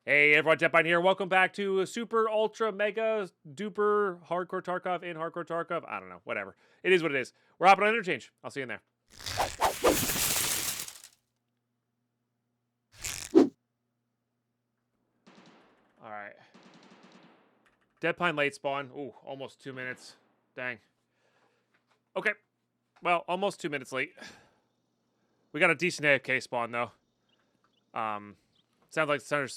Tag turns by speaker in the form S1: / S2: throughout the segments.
S1: Hey everyone, Deadpine here. Welcome back to Super Ultra Mega Duper Hardcore Tarkov in Hardcore Tarkov. I don't know, whatever. It is what it is. We're hopping on interchange. I'll see you in there. All right. Deadpine late spawn. Ooh, almost 2 minutes. Dang. Okay. Well, almost 2 minutes late. We got a decent AFK spawn though. Sounds like there's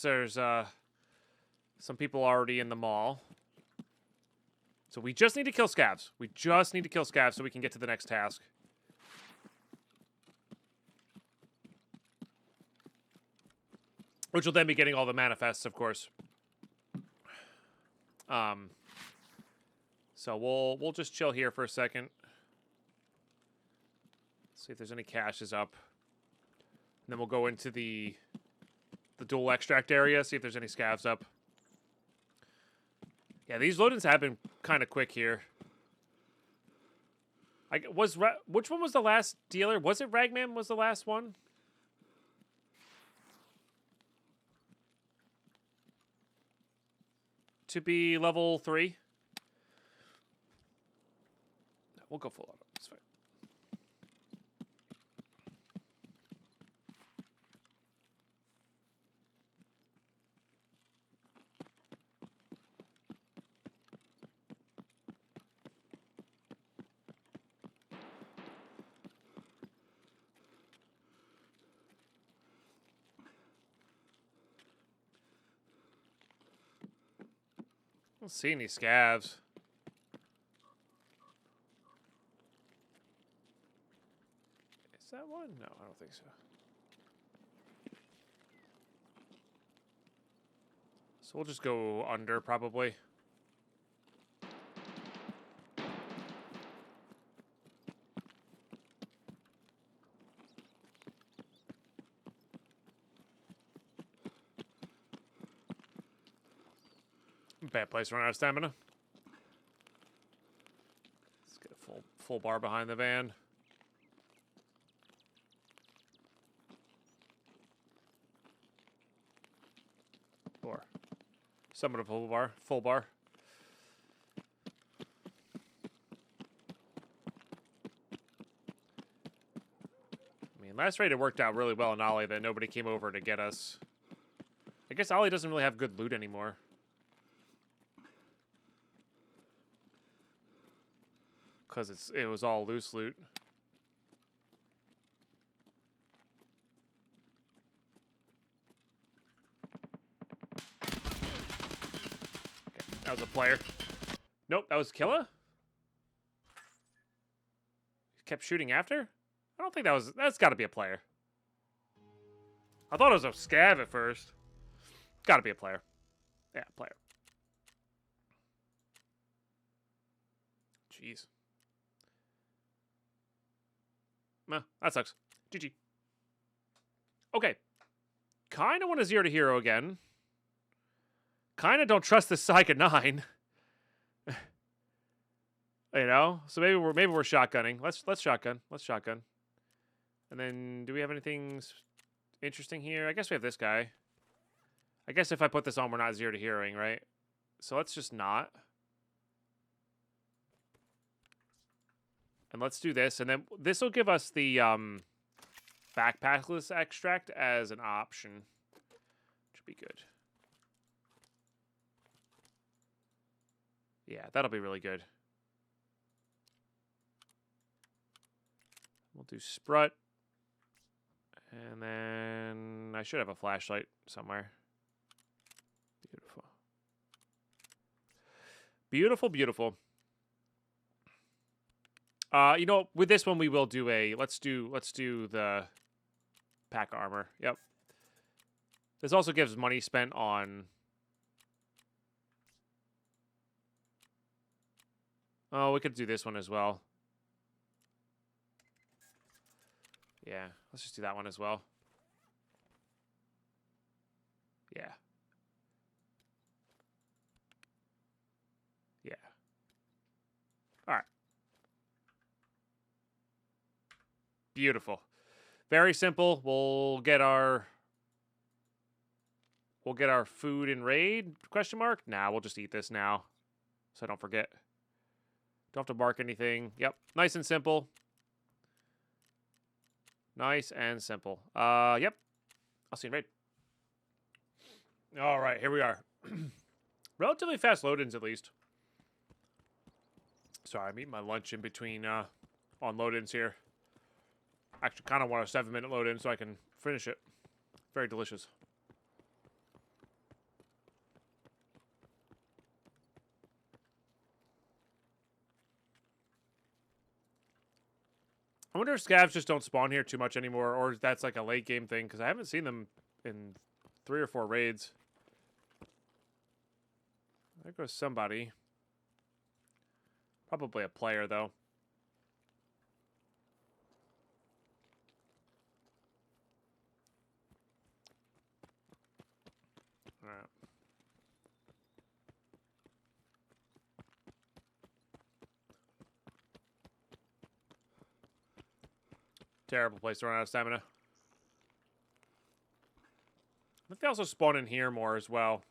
S1: some people already in the mall. So we just need to kill scavs. We just need to kill scavs so we can get to the next task. Which will then be getting all the manifests, of course. So we'll just chill here for a second. See if there's any caches up. And then we'll go into the dual extract area, see if there's any scavs up. Yeah, these load-ins have been kind of quick here. Which one was the last dealer? Was it Ragman was the last one? To be level 3? We'll go full auto. That's fine. I don't see any scavs. Is that one? No, I don't think so. So we'll just go under, probably. Bad place to run out of stamina. Let's get a full bar behind the van. Or somewhat of a full bar. Full bar. I mean, last raid it worked out really well in Ollie that nobody came over to get us. I guess Ollie doesn't really have good loot anymore. Because it was all loose loot. Okay, that was a player. Nope, that was Killa? He kept shooting after? I don't think that's gotta be a player. I thought it was a scav at first. Gotta be a player. Yeah, player. Jeez. Well, that sucks. GG. Okay. Kinda want a 0 to hero again. Kinda don't trust this Psychic 9. You know? So maybe we're shotgunning. Let's shotgun. Let's shotgun. And then do we have anything interesting here? I guess we have this guy. I guess if I put this on, we're not 0 to heroing, right? So let's just not. And let's do this, and then this will give us the backpackless extract as an option. Should be good. Yeah, that'll be really good. We'll do Sprut. And then I should have a flashlight somewhere. Beautiful. Beautiful, beautiful. You know, with this one we will do a let's do the pack armor. Yep. This also gives money spent on we could do this one as well. Yeah, let's just do that one as well. Yeah. Yeah. All right. Beautiful. Very simple. We'll get our We'll get our food in raid, question mark? Nah, we'll just eat this now. So I don't forget. Don't have to mark anything. Yep, nice and simple. Nice and simple. Yep. I'll see you in raid. All right, here we are. Relatively fast load-ins, at least. Sorry, I'm eating my lunch in between on load-ins here. Actually, kind of want a 7-minute load-in so I can finish it. Very delicious. I wonder if scavs just don't spawn here too much anymore, or that's like a late game thing, because I haven't seen them in 3 or 4 raids. There goes somebody. Probably a player, though. All right. Terrible place to run out of stamina. I think they also spawn in here more as well.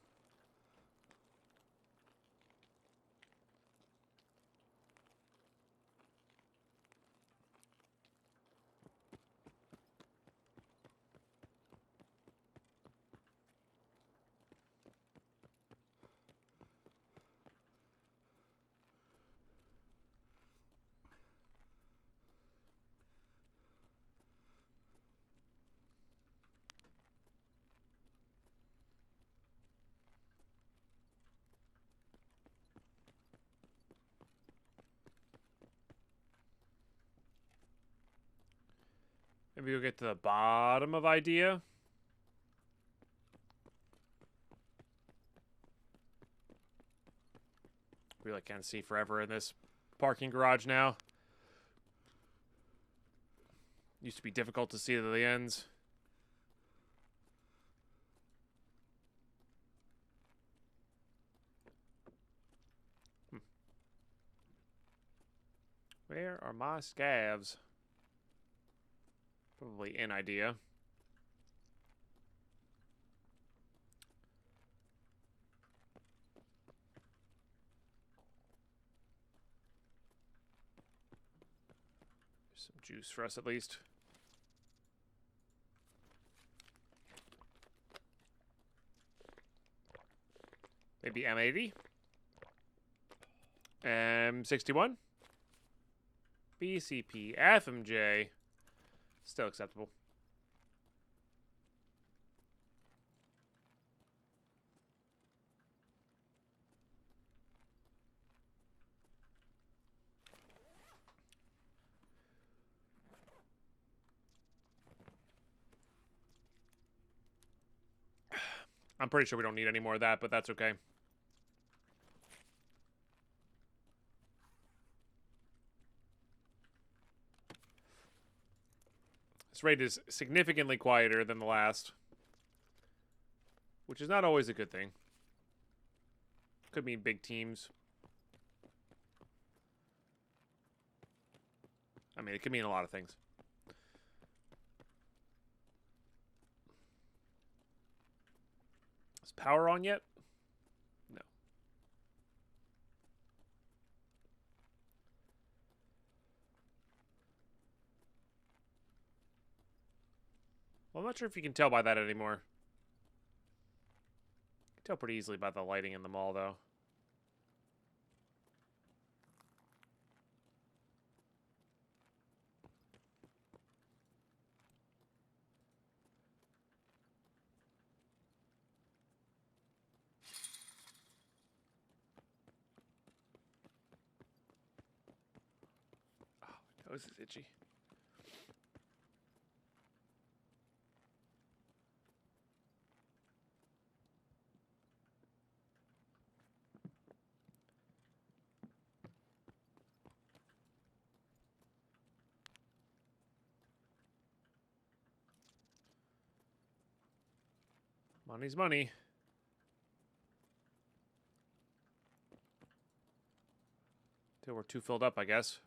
S1: Maybe we'll get to the bottom of idea. Really can't see forever in this parking garage now. Used to be difficult to see to the ends. Where are my scavs? Probably in idea. There's some juice for us at least. Maybe M80. M61. BCP. FMJ. Still acceptable. I'm pretty sure we don't need any more of that, but that's okay. This raid is significantly quieter than the last, which is not always a good thing. Could mean big teams. I mean, it could mean a lot of things. Is power on yet? No. Well, I'm not sure if you can tell by that anymore. You can tell pretty easily by the lighting in the mall, though. Oh, my nose is itchy. Money's money. Till we're too filled up, I guess.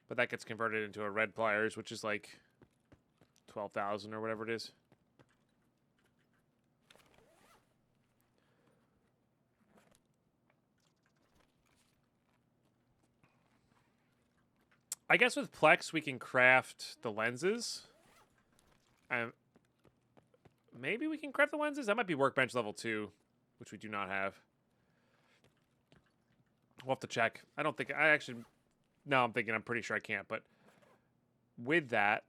S1: But that gets converted into a red pliers, which is like 12,000 or whatever it is. I guess with Plex we can craft the lenses. Maybe we can craft the lenses? That might be workbench level 2, which we do not have. We'll have to check. I don't think... I actually... No, I'm thinking I'm pretty sure I can't, but... With that...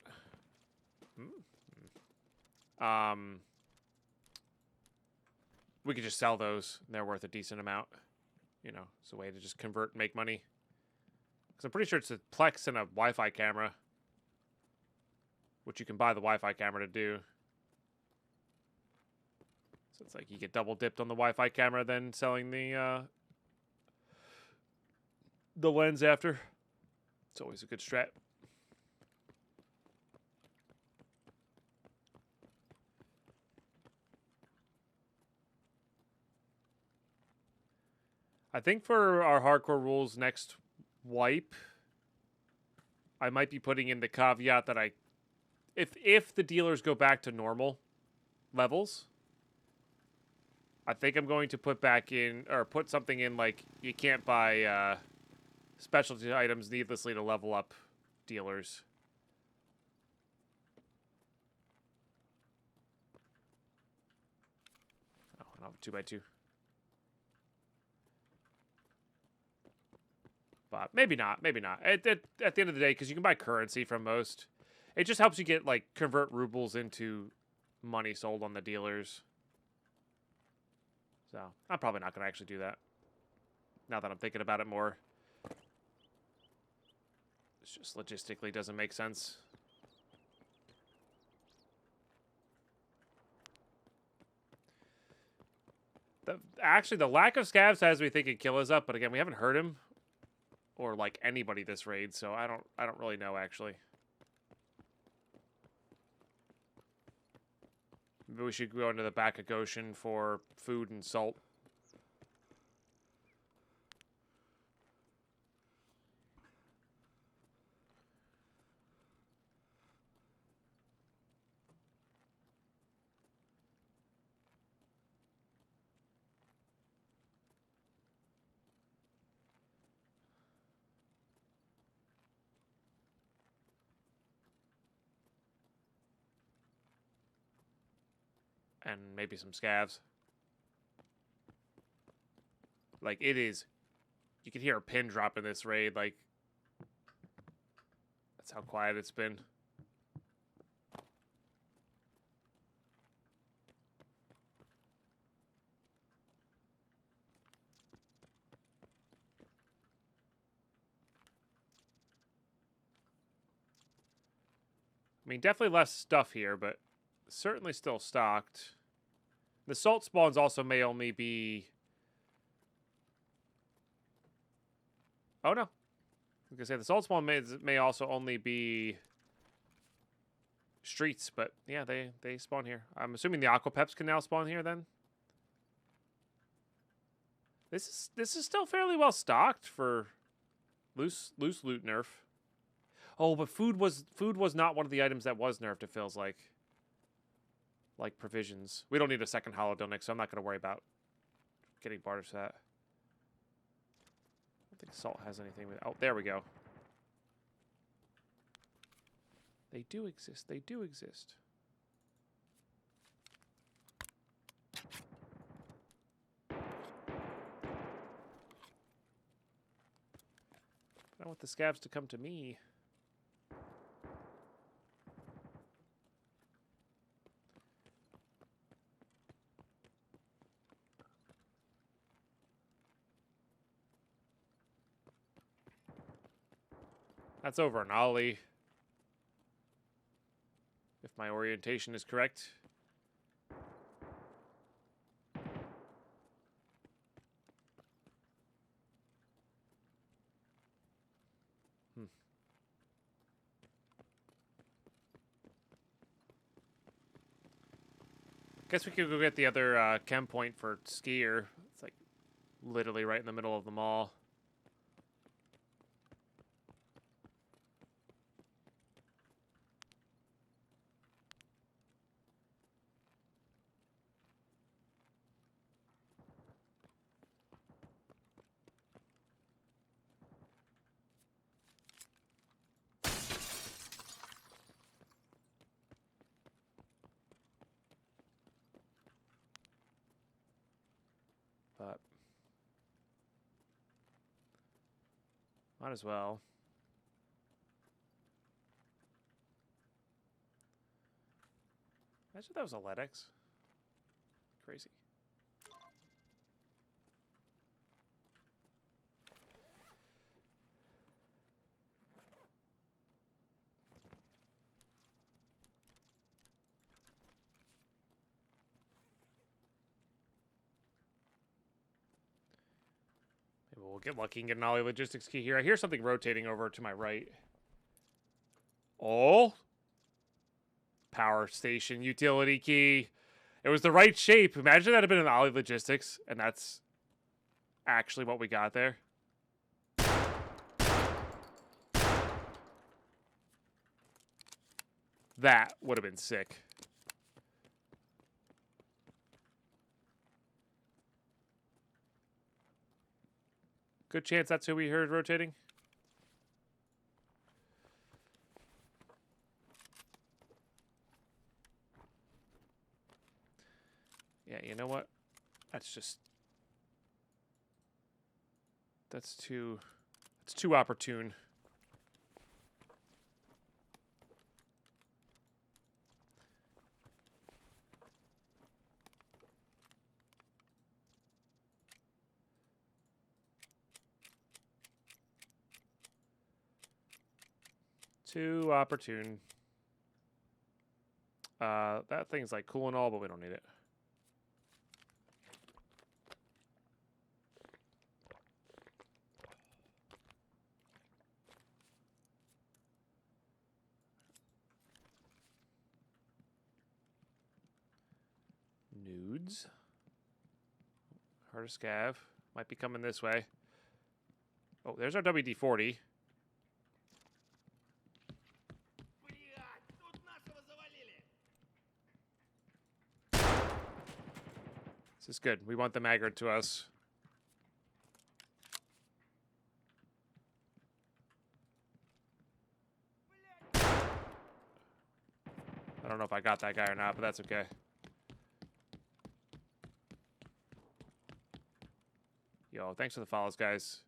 S1: we could just sell those. They're worth a decent amount. You know, it's a way to just convert and make money. Because I'm pretty sure it's a Plex and a Wi-Fi camera. Which you can buy the Wi-Fi camera to do. So it's like you get double dipped on the Wi-Fi camera, then selling the lens after. It's always a good strat. I think for our hardcore rules next wipe, I might be putting in the caveat that if the dealers go back to normal levels, I think I'm going to put back in, or put something in like you can't buy specialty items needlessly to level up dealers. Oh, I don't have a 2x2. But maybe not, maybe not. At the end of the day, because you can buy currency from most, it just helps you get, like, convert rubles into money sold on the dealers. So, I'm probably not going to actually do that. Now that I'm thinking about it more. It's just logistically doesn't make sense. Actually, the lack of scavs has me thinking Kill is up, but again, we haven't heard him. Or like anybody this raid, so I don't really know actually. Maybe we should go into the back of Goshen for food and salt. And maybe some scavs. Like, it is... You can hear a pin drop in this raid, like... That's how quiet it's been. I mean, definitely less stuff here, but certainly still stocked. The salt spawns also may only be... Oh, no. I was gonna say, the salt spawn may also only be streets, but yeah, they spawn here. I'm assuming the aquapeps can now spawn here then. This is still fairly well stocked for loose loot nerf. Oh, but food was not one of the items that was nerfed, it feels like. Like provisions. We don't need a second holodonic, so I'm not going to worry about getting barters for that. I don't think salt has anything with... Oh, there we go. They do exist. They do exist. I want the scavs to come to me. That's over an ollie. If my orientation is correct. Guess we could go get the other chem point for skier. It's like literally right in the middle of the mall. Might as well. Imagine that was a Ledex. Crazy. Maybe we'll get lucky and get an ollie logistics key here. I hear something rotating over to my right. Oh. Power station utility key. It was the right shape. Imagine that had been an ollie logistics, and that's actually what we got there. That would have been sick. Good chance that's who we heard rotating. Yeah, you know what? That's too opportune. Too opportune. That thing's like cool and all, but we don't need it. Nudes. Heart of Scav. Might be coming this way. Oh, there's our WD-40. This is good. We want the Maggard to us. I don't know if I got that guy or not, but that's okay. Yo, thanks for the follows, guys.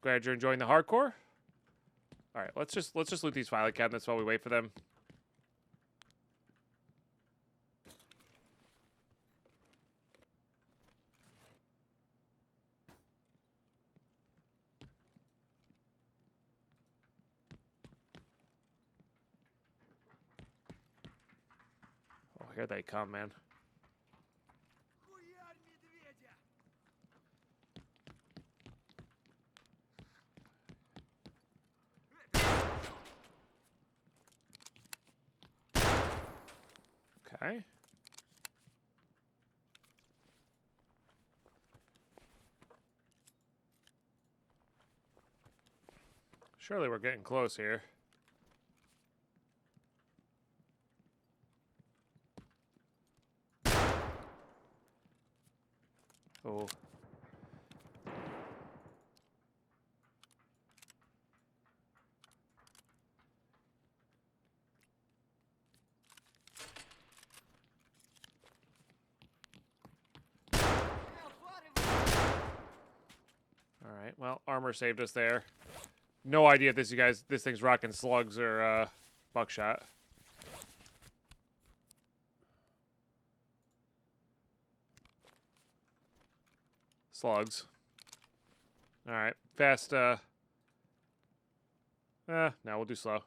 S1: Glad you're enjoying the hardcore. All right, let's just loot these filing cabinets while we wait for them. Oh, here they come, man. Okay. Surely we're getting close here. Oh. All right. Well, armor saved us there. No idea if this thing's rocking slugs or buckshot. Slugs. All right. Fast. No, we'll do slow.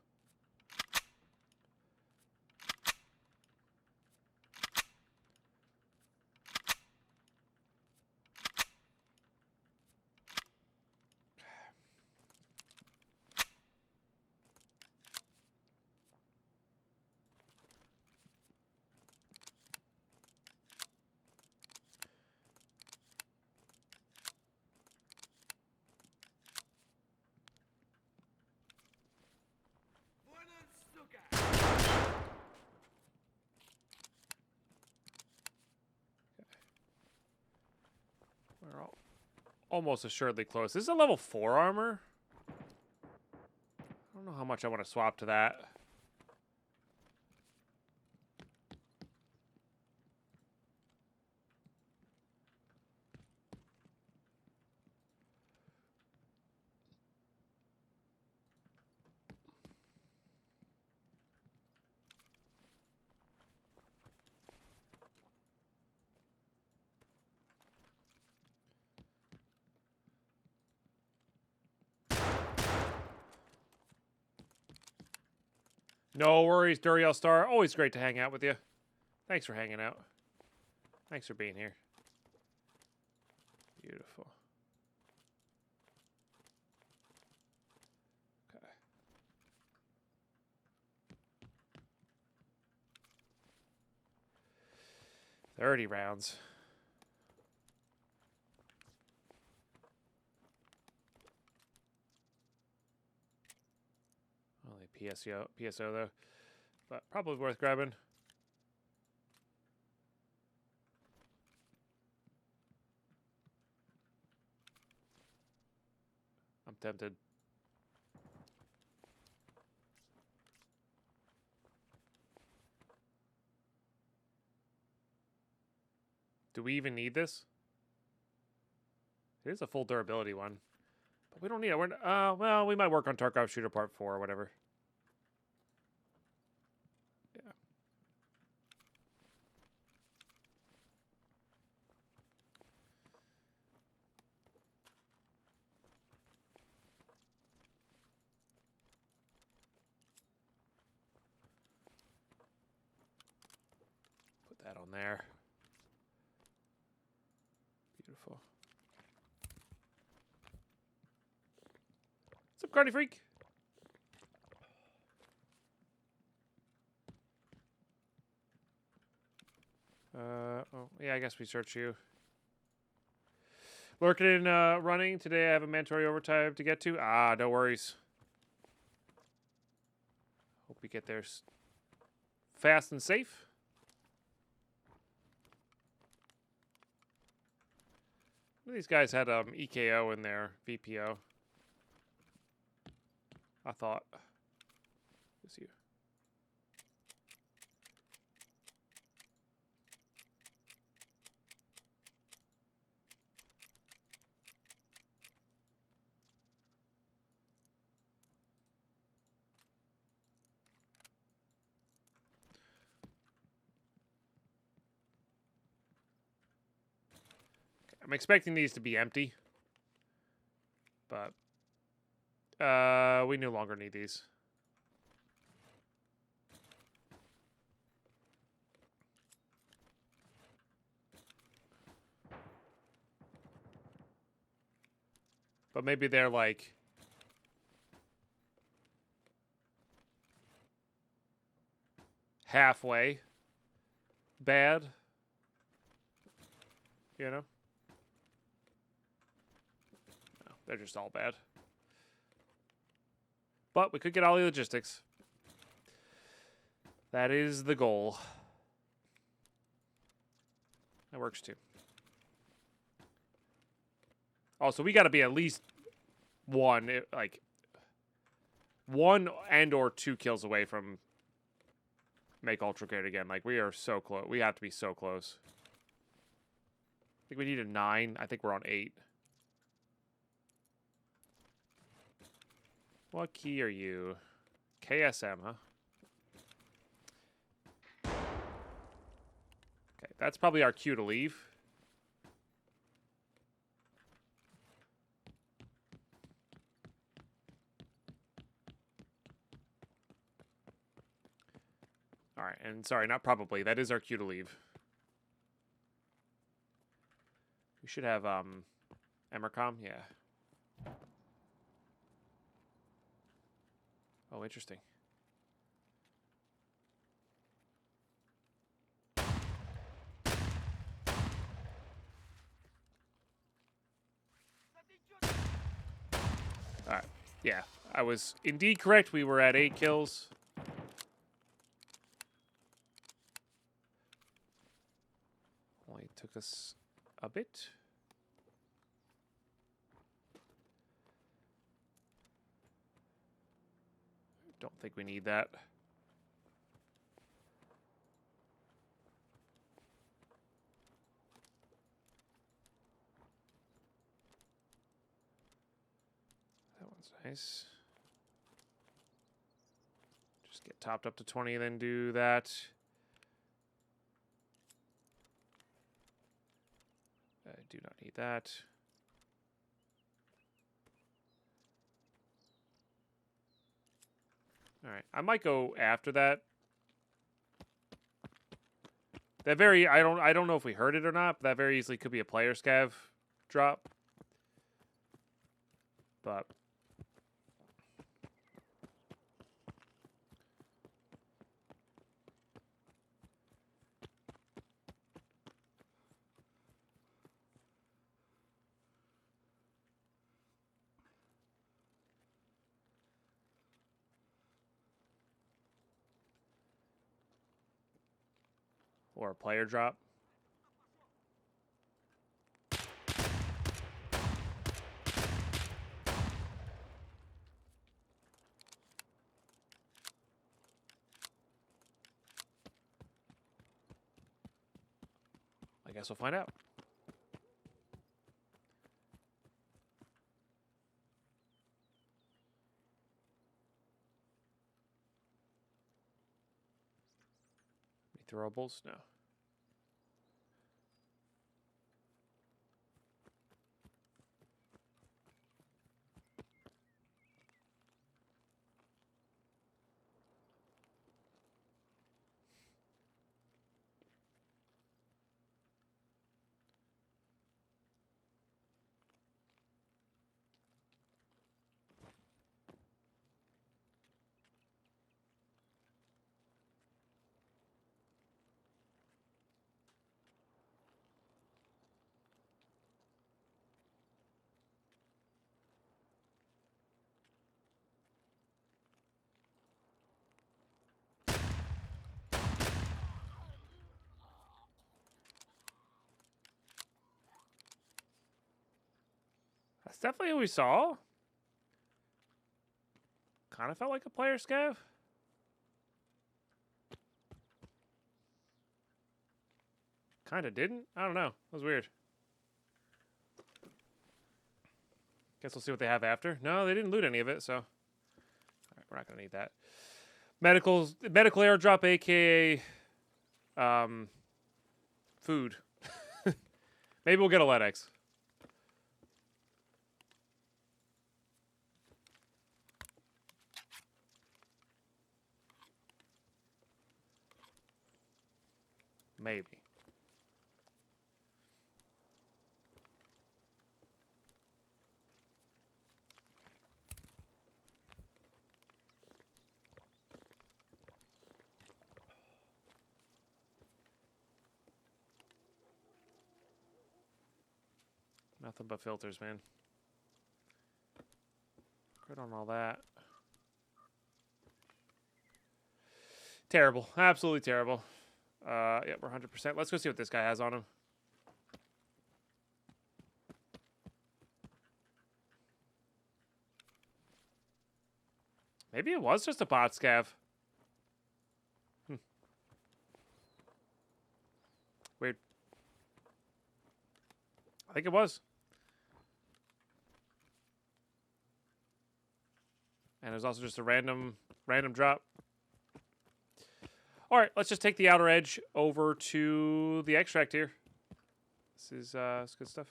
S1: We're almost assuredly close. This is a level 4 armor. I don't know how much I want to swap to that. No worries, Duriel Star. Always great to hang out with you. Thanks for hanging out. Thanks for being here. Beautiful. Okay. 30 rounds. Only PSO though. But probably worth grabbing. I'm tempted. Do we even need this? It is a full durability one. But we don't need it. Well, we might work on Tarkov Shooter Part 4 or whatever. Yeah. Put that on there. Beautiful. What's up, Cardi Freak? Oh, yeah, I guess we search you. Lurking and running. Today I have a mandatory overtime to get to. Ah, no worries. Hope we get there fast and safe. These guys had EKO in their VPO. I thought. It's you. I'm expecting these to be empty. But we no longer need these. But maybe they're like halfway bad. You know? No, they're just all bad. But we could get all the logistics. That is the goal. That works too. Also, we got to be at least one and or 2 kills away from make Ultra great again. Like, we are so close. We have to be so close. I think we need a 9. I think we're on 8. What key are you? KSM, huh? Okay, that's probably our cue to leave. All right, and sorry, not probably. That is our cue to leave. We should have Emercom, yeah. Oh, interesting. All right, yeah, I was indeed correct. We were at 8 kills. Only took us a bit. Don't think we need that. That one's nice. Just get topped up to 20, then do that. I do not need that. All right, I might go after that. That very I don't know if we heard it or not, but that very easily could be a player scav drop. But or a player drop. I guess we'll find out. Any throwables? No. That's definitely who we saw. Kind of felt like a player scav. Kind of didn't. I don't know. It was weird. Guess we'll see what they have after. No, they didn't loot any of it, so all right, we're not gonna need that. Medical airdrop, aka food. Maybe we'll get a LEDX. Maybe. Nothing but filters, man. Good on all that. Terrible. Absolutely terrible. Yeah, we're 100%. Let's go see what this guy has on him. Maybe it was just a bot scav. Weird. I think it was. And it was also just a random drop. All right, let's just take the outer edge over to the extract here. This is good stuff.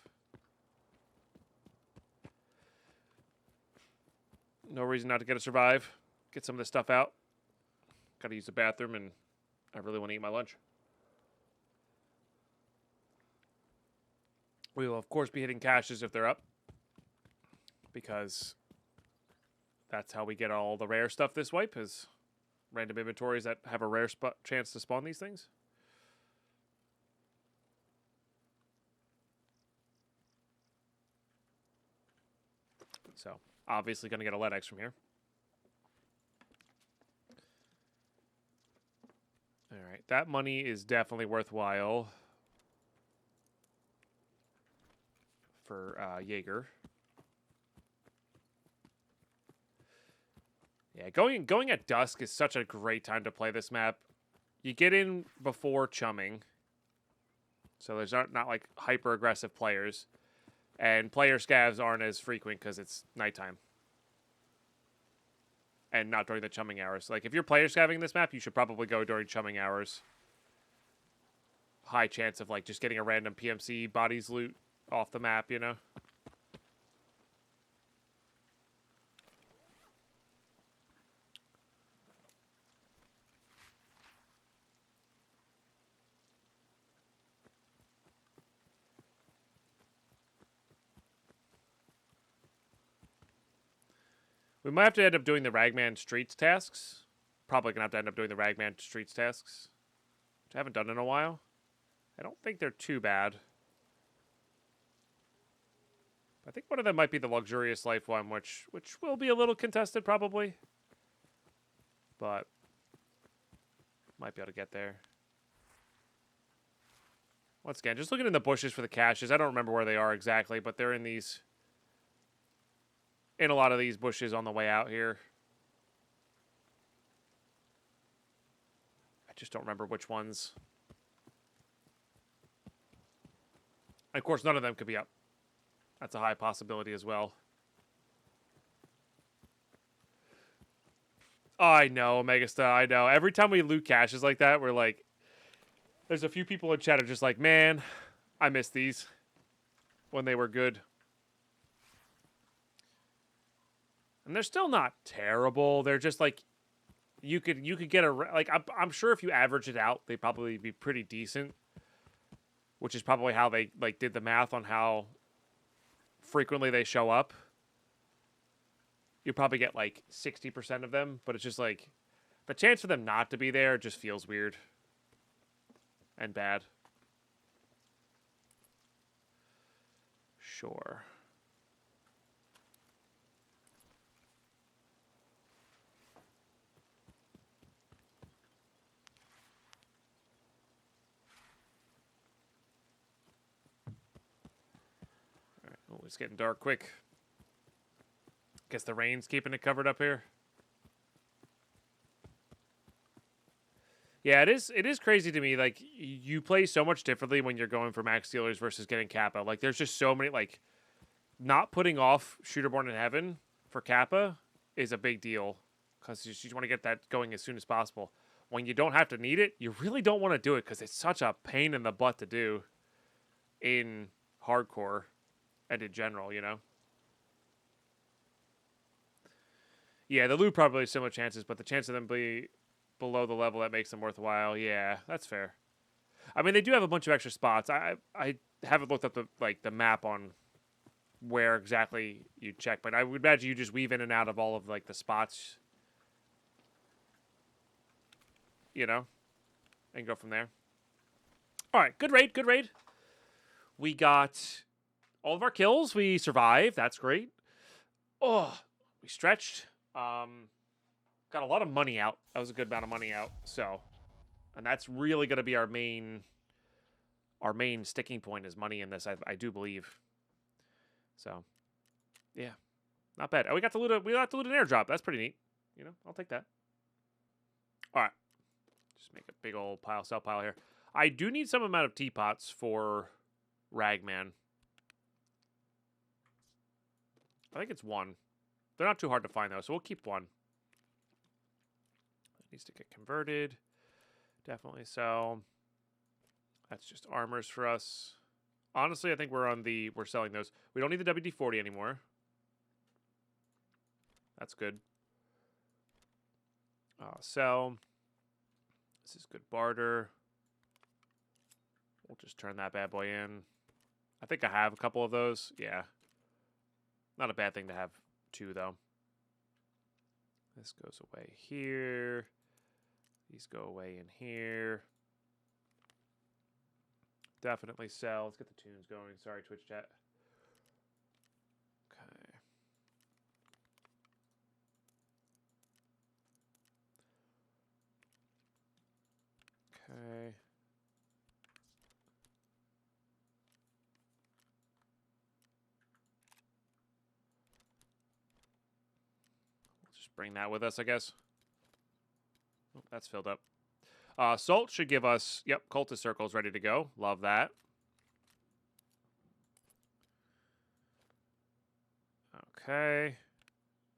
S1: No reason not to get a survive. Get some of this stuff out. Got to use the bathroom, and I really want to eat my lunch. We will, of course, be hitting caches if they're up, because that's how we get all the rare stuff this wipe, is random inventories that have a rare chance to spawn these things. So, obviously going to get a LEDX from here. Alright, that money is definitely worthwhile for Jaeger. Yeah, going at dusk is such a great time to play this map. You get in before chumming, so there's not like hyper aggressive players, and player scavs aren't as frequent because it's nighttime and not during the chumming hours. Like if you're player scavving this map, you should probably go during chumming hours. High chance of like just getting a random PMC bodies loot off the map, you know. We might have to end up doing the Ragman Streets tasks. Probably going to have to end up doing the Ragman Streets tasks, which I haven't done in a while. I don't think they're too bad. I think one of them might be the Luxurious Life one, which will be a little contested probably. But might be able to get there. Once again, just looking in the bushes for the caches. I don't remember where they are exactly, but they're in these... in a lot of these bushes on the way out here. I just don't remember which ones. And of course, none of them could be up. That's a high possibility as well. Oh, I know, Megasta, I know. Every time we loot caches like that, we're like... There's a few people in chat are just like, man, I miss these when they were good. And they're still not terrible. They're just like, you could get a, like, I'm sure if you average it out, they'd probably be pretty decent. Which is probably how they, like, did the math on how frequently they show up. You probably get, like, 60% of them. But it's just, like, the chance for them not to be there just feels weird. And bad. Sure. Alright, oh, it's getting dark quick. Guess the rain's keeping it covered up here. Yeah, it is crazy to me. Like, you play so much differently when you're going for max dealers versus getting Kappa. Like, there's just so many, like, not putting off Shooterborn in Heaven for Kappa is a big deal. Because you want to get that going as soon as possible. When you don't have to need it, you really don't want to do it because it's such a pain in the butt to do in hardcore and in general, you know? Yeah, the loot probably has similar chances, but the chance of them be below the level that makes them worthwhile, yeah, that's fair. I mean, they do have a bunch of extra spots. I haven't looked up the map on where exactly you check, but I would imagine you just weave in and out of all of like the spots, you know, and go from there. All right, good raid, good raid. We got all of our kills. We survived. That's great. Oh, we stretched. Got a lot of money out. That was a good amount of money out. So, and that's really going to be our main sticking point is money in this. I do believe. So, yeah, not bad. Oh, we got to loot an airdrop. That's pretty neat. You know, I'll take that. All right, just make a big old sell pile here. I do need some amount of teapots for Ragman. I think it's one. They're not too hard to find though, so we'll keep one. Needs to get converted. Definitely so. That's just armors for us. Honestly, I think we're selling those. We don't need the WD-40 anymore. That's good. Sell. This is good barter. We'll just turn that bad boy in. I think I have a couple of those. Yeah. Not a bad thing to have two, though. This goes away here. These go away in here. Definitely sell. Let's get the tunes going. Sorry, Twitch chat. Okay. Okay. We'll just bring that with us, I guess. Oh, that's filled up. Salt should give us, yep, cultist circles ready to go. Love that. Okay.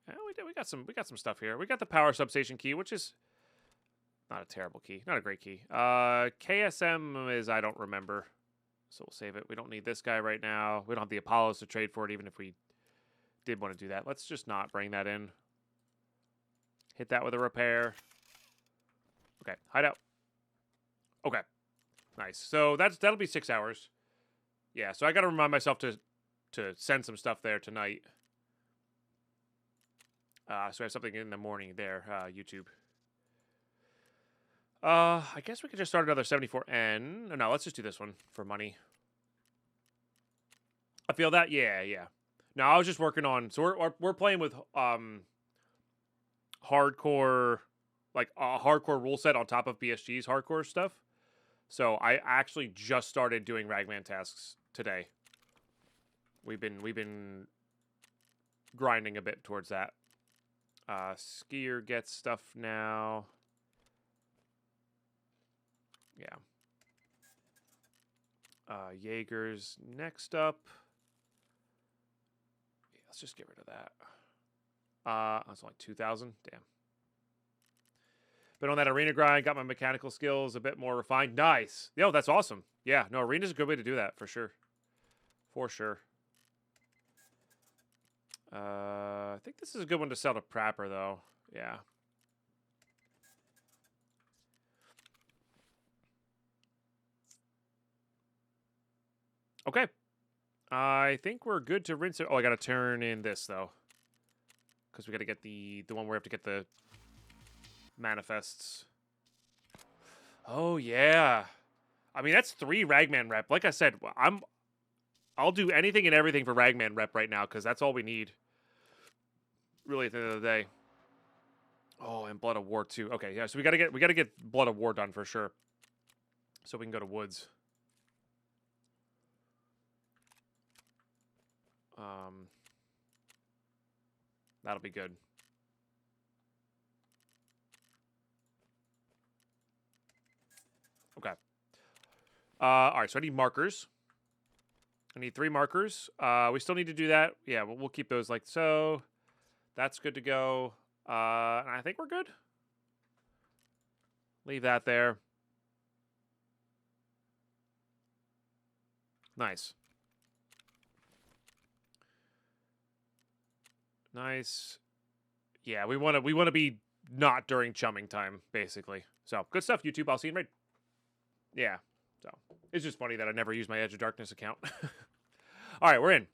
S1: Yeah, we got some stuff here. We got the power substation key, which is not a terrible key, not a great key. KSM is I don't remember, so we'll save it. We don't need this guy right now. We don't have the Apollos to trade for it, even if we did want to do that. Let's just not bring that in. Hit that with a repair. Okay, hideout. Okay, nice. So that'll be 6 hours. Yeah, so I got to remind myself to send some stuff there tonight. So we have something in the morning there, YouTube. I guess we could just start another 74N. No, let's just do this one for money. I feel that, yeah. No, I was just working on. So we're playing with hardcore, like hardcore rule set on top of BSG's hardcore stuff. So I actually just started doing Ragman tasks today. We've been grinding a bit towards that. Skier gets stuff now. Yeah. Jaeger's next up. Yeah, let's just get rid of that. That's only 2,000. Damn. Been on that arena grind. Got my mechanical skills a bit more refined. Nice. Yo, that's awesome. Yeah, no, arena's a good way to do that for sure. For sure. I think this is a good one to sell to Prapper though. Yeah. Okay. I think we're good to rinse it. Oh, I got to turn in this, though. Because we got to get the one where we have to get the manifests. Oh, yeah. I mean, that's 3 Ragman rep. Like I said, I'll do anything and everything for Ragman rep right now, because that's all we need. Really, at the end of the day. Oh, and Blood of War, too. Okay, yeah, so we gotta get Blood of War done for sure. So we can go to Woods. That'll be good. Okay. All right, so I need markers. I need 3 markers. We still need to do that. Yeah, we'll keep those like so. That's good to go. And I think we're good. Leave that there. Nice. Nice. Yeah, we want to be not during chumming time, basically. So good stuff, YouTube. I'll see you in raid. Yeah. So it's just funny that I never use my Edge of Darkness account. All right, we're in.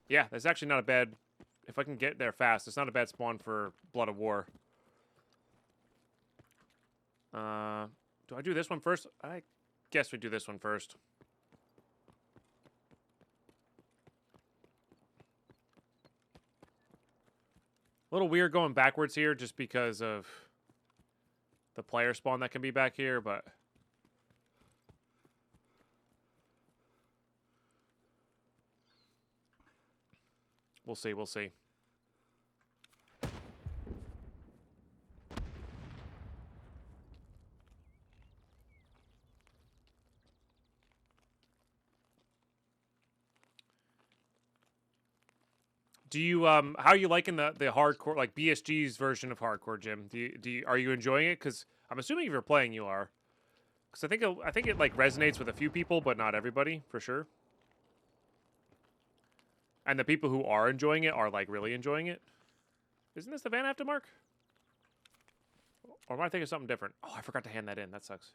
S1: Yeah, that's actually not a bad. If I can get there fast, it's not a bad spawn for Blood of War. Do I do this one first? I guess we do this one first. A little weird going backwards here just because of the player spawn that can be back here, but we'll see, we'll see. Do you how are you liking the hardcore, like BSG's version of hardcore, Jim? Are you enjoying it? Because I'm assuming if you're playing, you are. Because I think it like resonates with a few people, but not everybody for sure. And the people who are enjoying it are like really enjoying it. Isn't this the van I have to mark? Or am I thinking of something different? Oh, I forgot to hand that in. That sucks.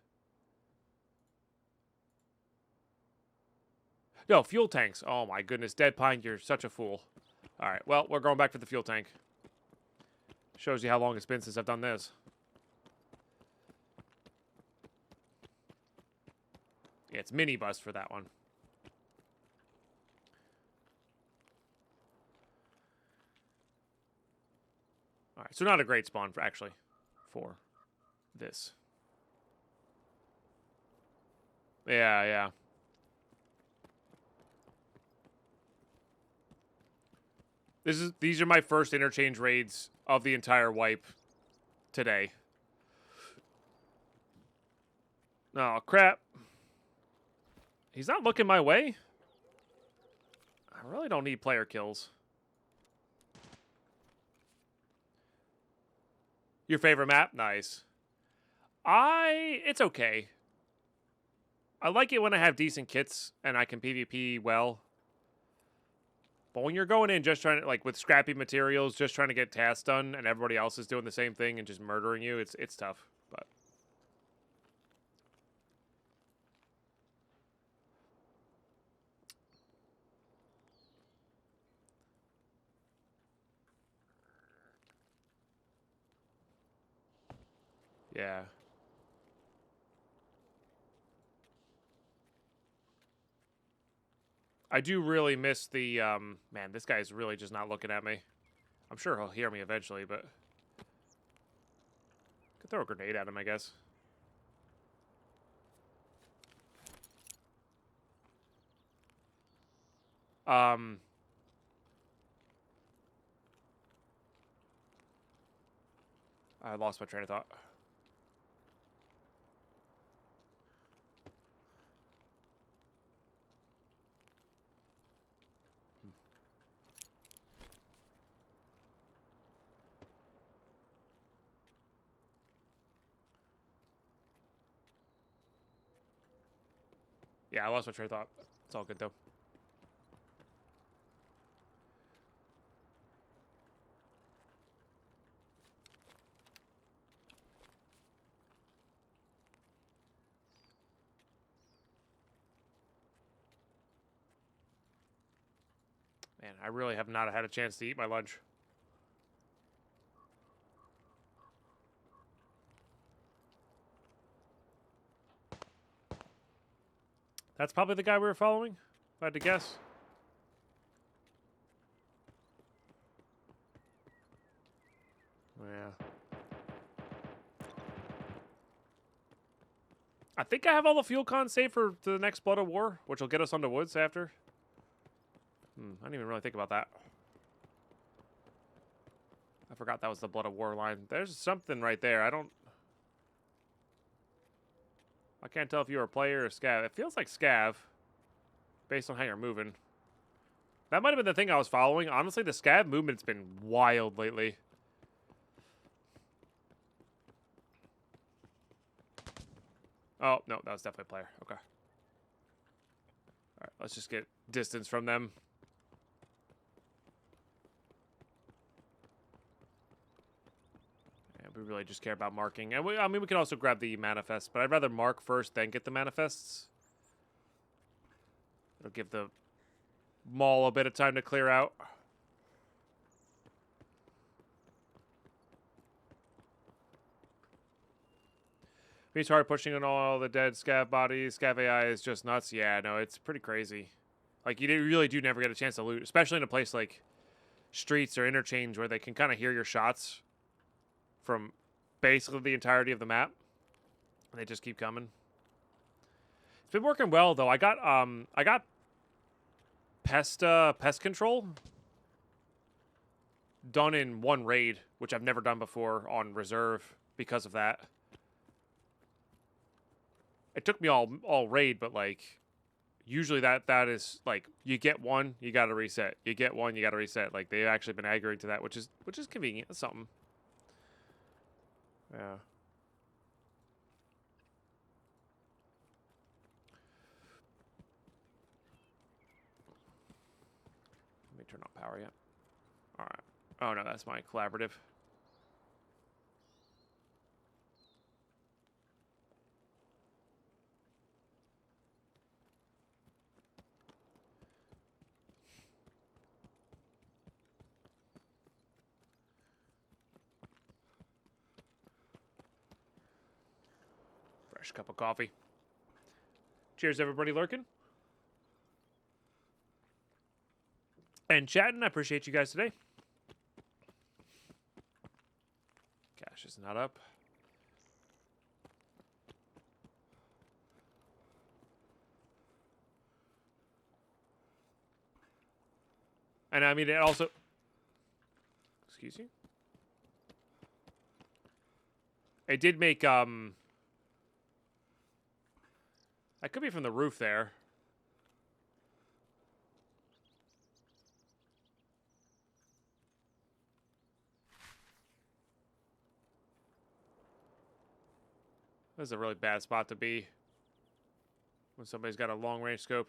S1: No, fuel tanks. Oh my goodness, Deadpine, you're such a fool. All right, well, we're going back for the fuel tank. Shows you how long it's been since I've done this. Yeah, it's mini bus for that one. All right, so not a great spawn for this. Yeah. These are my first interchange raids of the entire wipe today. Oh, crap. He's not looking my way. I really don't need player kills. Your favorite map? Nice. It's okay. I like it when I have decent kits and I can PvP well. But when you're going in just trying to, like, with scrappy materials, just trying to get tasks done, and everybody else is doing the same thing and just murdering you, it's tough. But Yeah. I do really miss the, man, this guy's really just not looking at me. I'm sure he'll hear me eventually, but... Could throw a grenade at him, I guess. I lost my train of thought. Yeah, I lost my train of thought. It's all good, though. Man, I really have not had a chance to eat my lunch. That's probably the guy we were following, if I had to guess. Yeah. I think I have all the fuel cons saved for the next Blood of War, which will get us onto woods after. I didn't even really think about that. I forgot that was the Blood of War line. There's something right there. I can't tell if you're a player or scav. It feels like scav, based on how you're moving. That might have been the thing I was following. Honestly, the scav movement's been wild lately. Oh, no, that was definitely a player. Okay. Alright, let's just get distance from them. And we really just care about marking. And I mean, we can also grab the manifest, but I'd rather mark first, then get the manifests. It'll give the mall a bit of time to clear out. It's hard pushing on all the dead scav bodies. Scav AI is just nuts. Yeah, no, it's pretty crazy. Like, you really do never get a chance to loot, especially in a place like streets or interchange where they can kind of hear your shots from basically the entirety of the map. And they just keep coming. It's been working well, though. I got pest control done in one raid, which I've never done before on reserve because of that. It took me all raid, but like usually that is like you get one, you got to reset. You get one, you got to reset. Like they've actually been aggroing to that, which is convenient. That's something. Yeah. Let me turn on power yet. All right. Oh no, that's my collaborative. Fresh cup of coffee. Cheers, everybody lurking. And chatting, I appreciate you guys today. Cash is not up. And I mean, it also... Excuse you? It did make, That could be from the roof there. This is a really bad spot to be when somebody's got a long-range scope.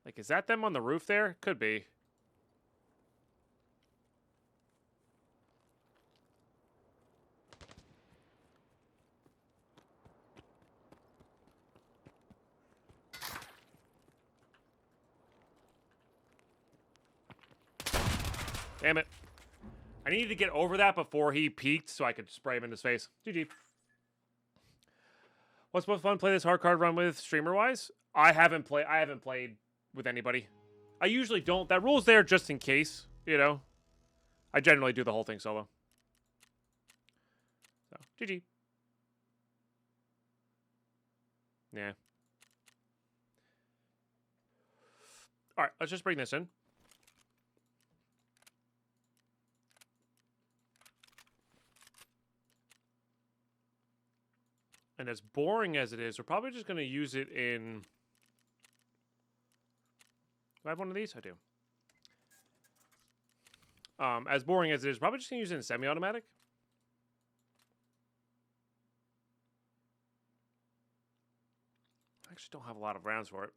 S1: Like, is that them on the roof there? Could be. Damn it. I needed to get over that before he peaked so I could spray him in his face. GG. What's most fun to play this hardcore run with streamer-wise? I haven't played with anybody. I usually don't. That rule's there just in case, you know. I generally do the whole thing solo. So, GG. Yeah. Alright, let's just bring this in. And as boring as it is, we're probably just going to use it in... Do I have one of these? I do. As boring as it is, probably just going to use it in semi-automatic. I actually don't have a lot of rounds for it.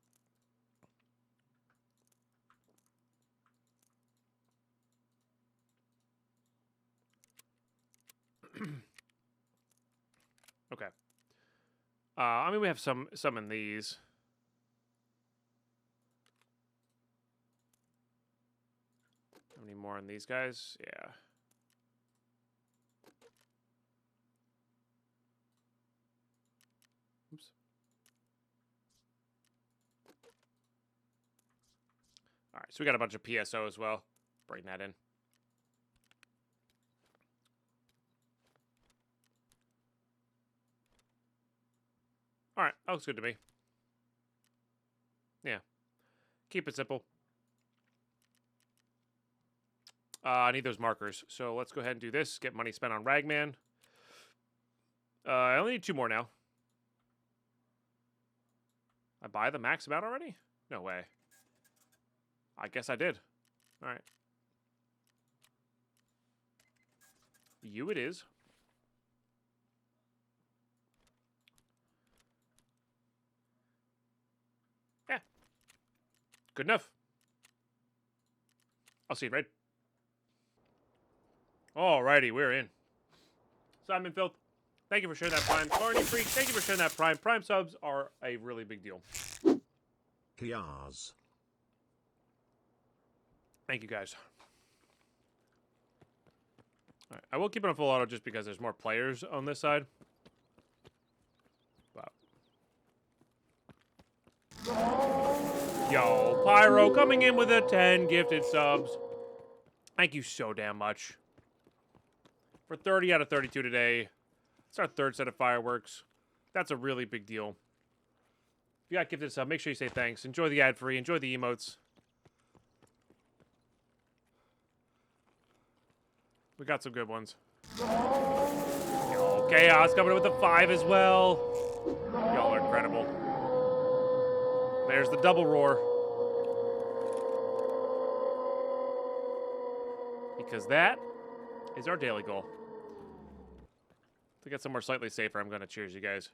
S1: Okay. I mean, we have some in these. How many more in these guys? Yeah. Oops. All right, so we got a bunch of PSO as well. Bring that in. All right, that looks good to me. Yeah. Keep it simple. I need those markers. So let's go ahead and do this. Get money spent on Ragman. I only need 2 more now. I buy the max amount already? No way. I guess I did. All right. You it is. Yeah. Good enough. I'll see you, Red. Alrighty, we're in. Simon Filth, thank you for sharing that Prime. Barney Freak, thank you for sharing that Prime. Prime subs are a really big deal.
S2: Kiaz.
S1: Thank you, guys. All right, I will keep it on full auto just because there's more players on this side. Wow. Yo, Pyro coming in with a 10 gifted subs. Thank you so damn much. For 30 out of 32 today. It's our 3rd set of fireworks. That's a really big deal. If you got gifted sub, make sure you say thanks. Enjoy the ad-free. Enjoy the emotes. We got some good ones. Yo, Chaos coming in with a 5 as well. Y'all are incredible. There's the double roar. Because that is our daily goal. To get somewhere slightly safer, I'm going to cheers you guys.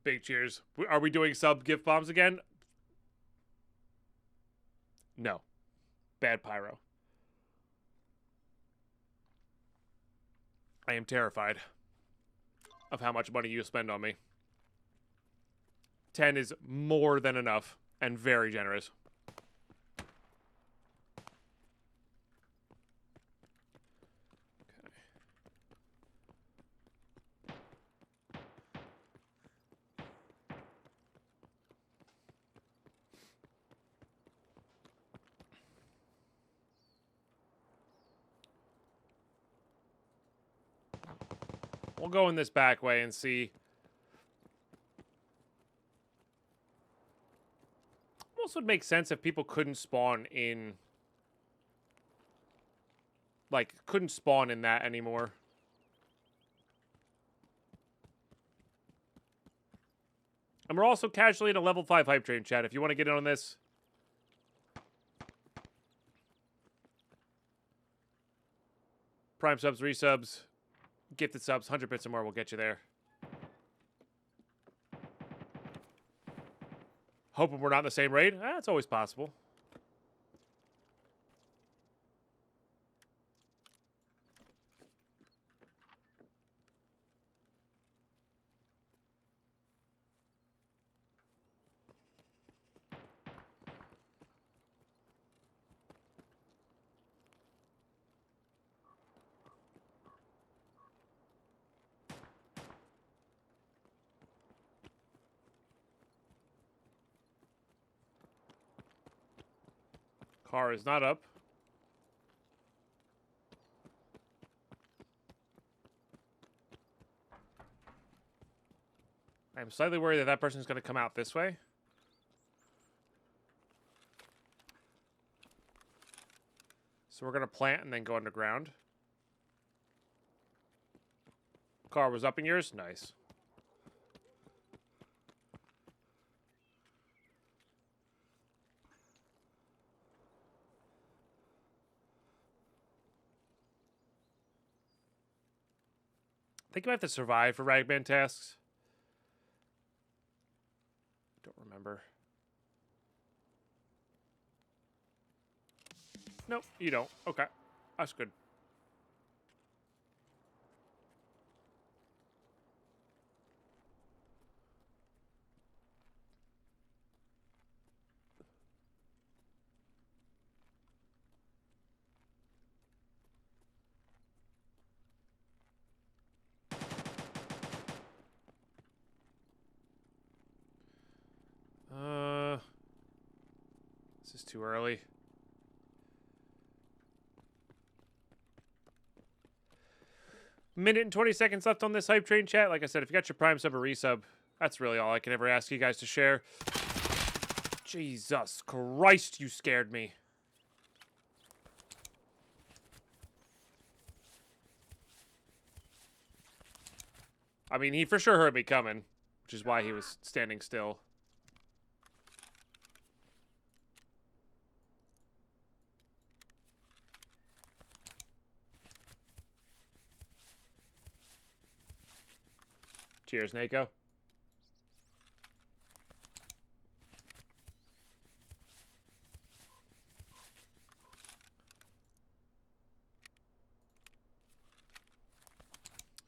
S1: Big cheers. Are we doing sub gift bombs again? No. Bad pyro. I am terrified of how much money you spend on me. 10 is more than enough and very generous. We'll go in this back way and see. Almost would make sense if people couldn't spawn in... Like, couldn't spawn in that anymore. And we're also casually in a level 5 hype train, chat. If you want to get in on this. Prime subs, resubs, gifted subs, 100 bits or more will get you there. Hoping we're not in the same raid. It's always possible. Car is not up. I'm slightly worried that that person's going to come out this way. So we're going to plant and then go underground. Car was up in yours? Nice. I think I have to survive for Ragman tasks. Don't remember. Nope, you don't. Okay. That's good. This is too early. Minute and 20 seconds left on this hype train chat. Like I said, if you got your Prime sub or resub, that's really all I can ever ask you guys to share. Jesus Christ, you scared me. I mean, he for sure heard me coming, which is why he was standing still. Cheers, Nako.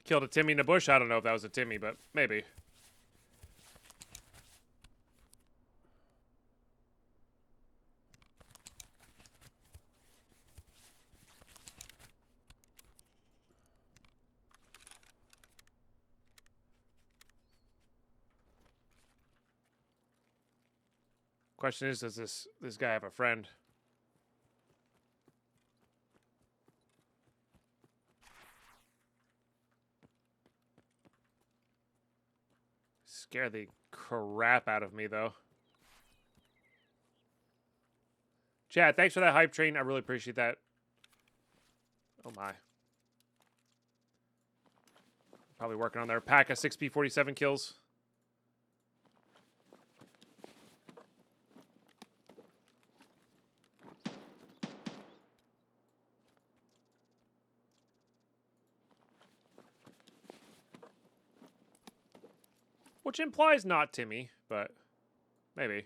S1: Killed a Timmy in the bush. I don't know if that was a Timmy, but maybe. Question is, does this guy have a friend? Scare the crap out of me, though. Chad, thanks for that hype train. I really appreciate that. Oh, my. Probably working on their pack of 6P47 kills. Which implies not Timmy, but maybe.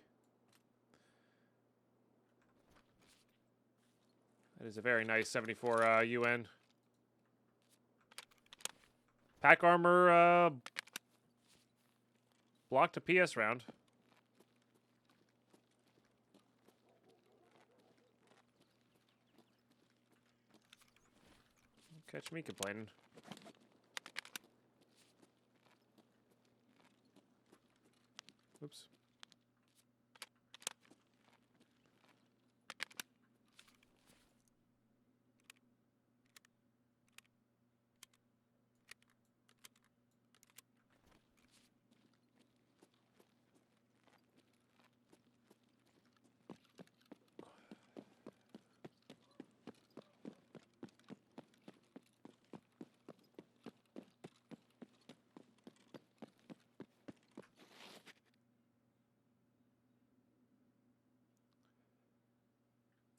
S1: That is a very nice 74 UN. Pack armor blocked a PS round. Catch me complaining. Oops.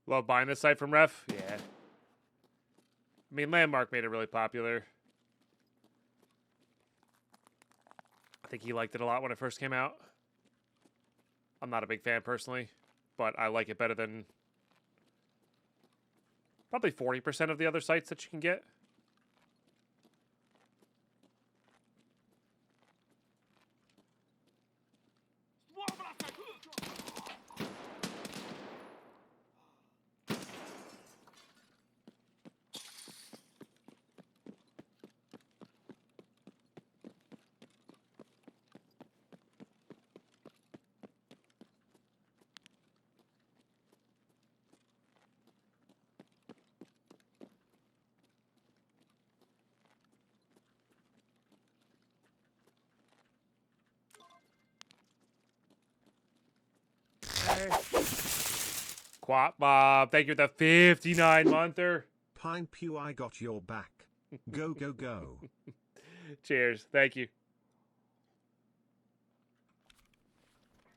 S1: Love buying this site from Ref. Yeah. I mean, Landmark made it really popular. I think he liked it a lot when it first came out. I'm not a big fan personally, but I like it better than probably 40% of the other sites that you can get. Hey. Quap Bob, thank you for the 59-monther.
S2: Pine Pew, I got your back. Go, go, go.
S1: Cheers. Thank you.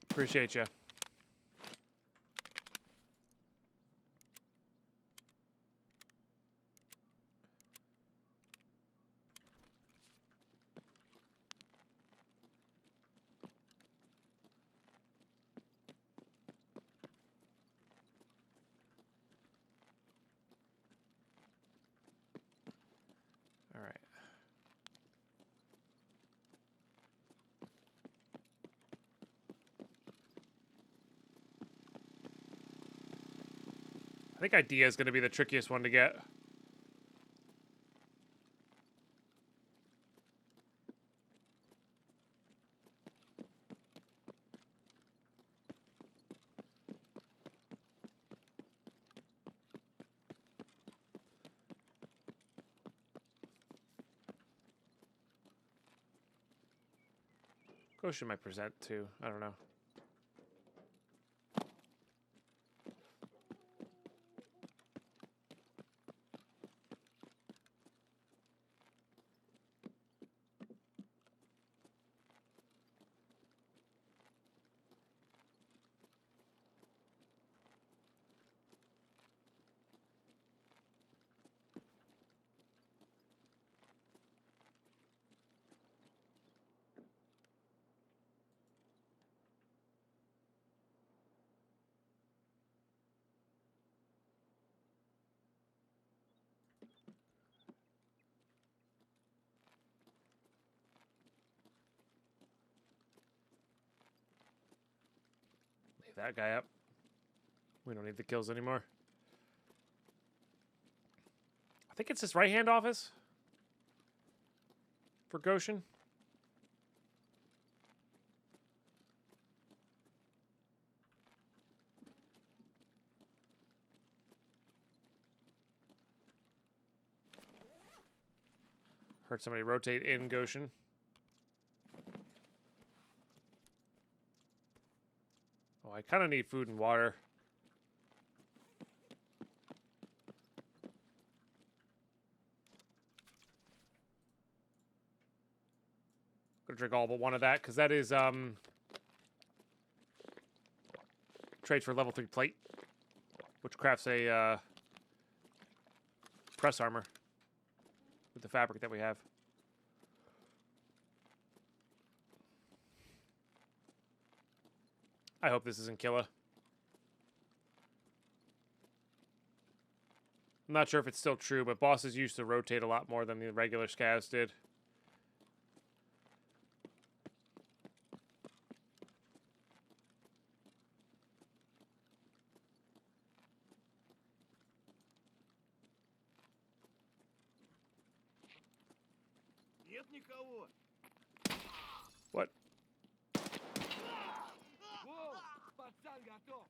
S1: Appreciate you. All right. I think idea is going to be the trickiest one to get. Goshen might present too. I don't know. Leave that guy up. We don't need the kills anymore. I think it's his right-hand office for Goshen. Heard somebody rotate in Goshen. Oh, I kind of need food and water. Gonna drink all but one of that, because that is trade for level 3 plate, which crafts a press armor with the fabric that we have. I hope this isn't Killa. I'm not sure if it's still true, but bosses used to rotate a lot more than the regular scavs did.
S3: Нет никого.
S1: What?
S3: Воу, пацан готов.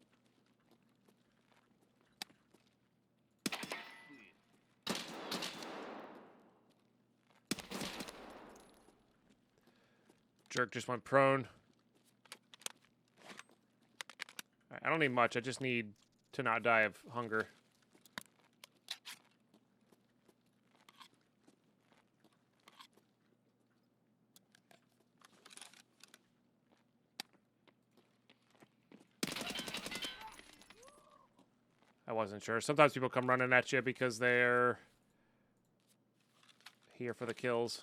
S1: Jerk just went prone. All right, I don't need much. I just need to not die of hunger. I wasn't sure. Sometimes people come running at you because they're here for the kills.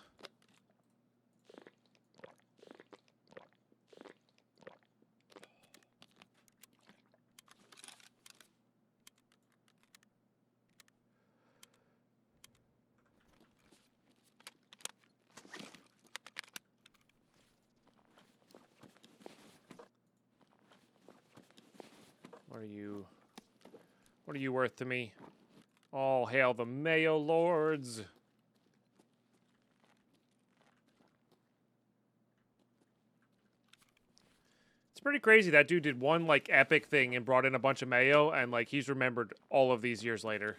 S1: What are you worth to me? All hail the Mayo Lords. It's pretty crazy. That dude did one, like, epic thing and brought in a bunch of Mayo, and, like, he's remembered all of these years later.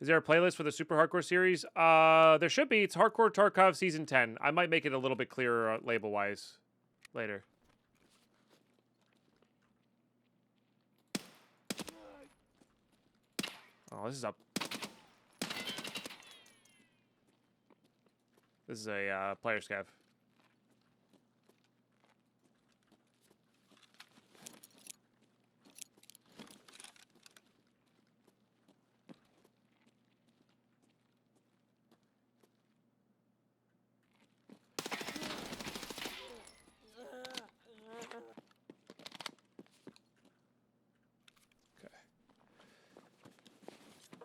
S1: Is there a playlist for the Super Hardcore series? There should be. It's Hardcore Tarkov Season 10. I might make it a little bit clearer label-wise later. Oh, this is up. This is a player scav.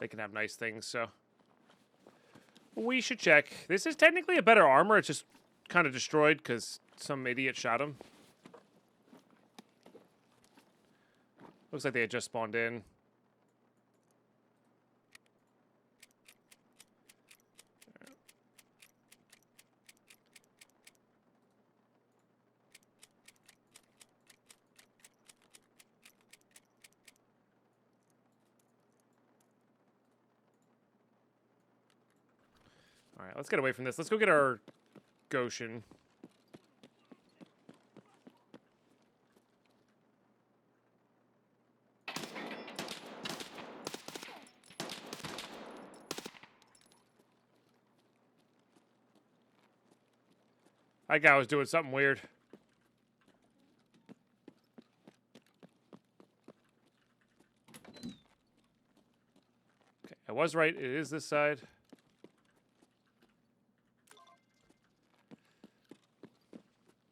S1: They can have nice things, so we should check. This is technically a better armor. It's just kind of destroyed because some idiot shot him. Looks like they had just spawned in. All right, let's get away from this. Let's go get our Goshen. That guy was doing something weird. Okay, I was right. It is this side.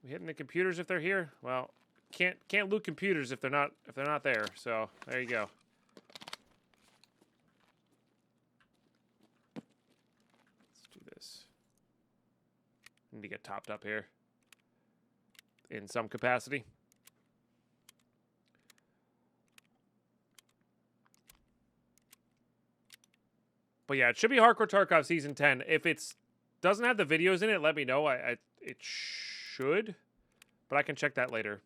S1: We hitting the computers if they're here? Well, can't loot computers if they're not there. So there you go. Let's do this. Need to get topped up here in some capacity. But yeah, it should be Hardcore Tarkov Season 10. If it's doesn't have the videos in it, let me know. It should, but I can check that later.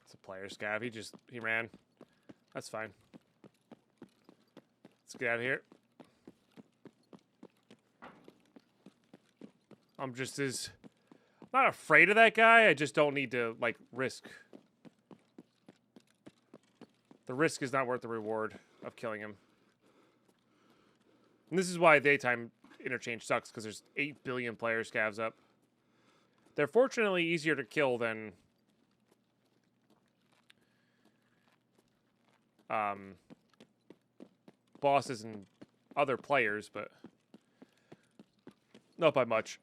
S1: It's a player scav. He ran. That's fine. Let's get out of here. I'm not afraid of that guy. I just don't need to, like, risk. The risk is not worth the reward of killing him. And this is why daytime interchange sucks, because there's 8 billion player scavs up. They're fortunately easier to kill than bosses and other players, but not by much.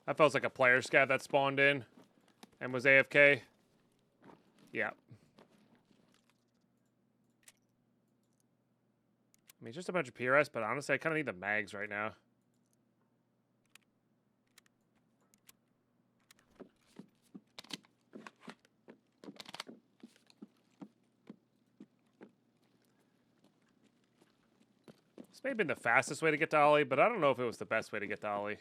S1: That feels like a player scav that spawned in and was AFK. Yeah. I mean, just a bunch of PRS, but honestly, I kind of need the mags right now. This may have been the fastest way to get to Ollie, but I don't know if it was the best way to get to Ollie.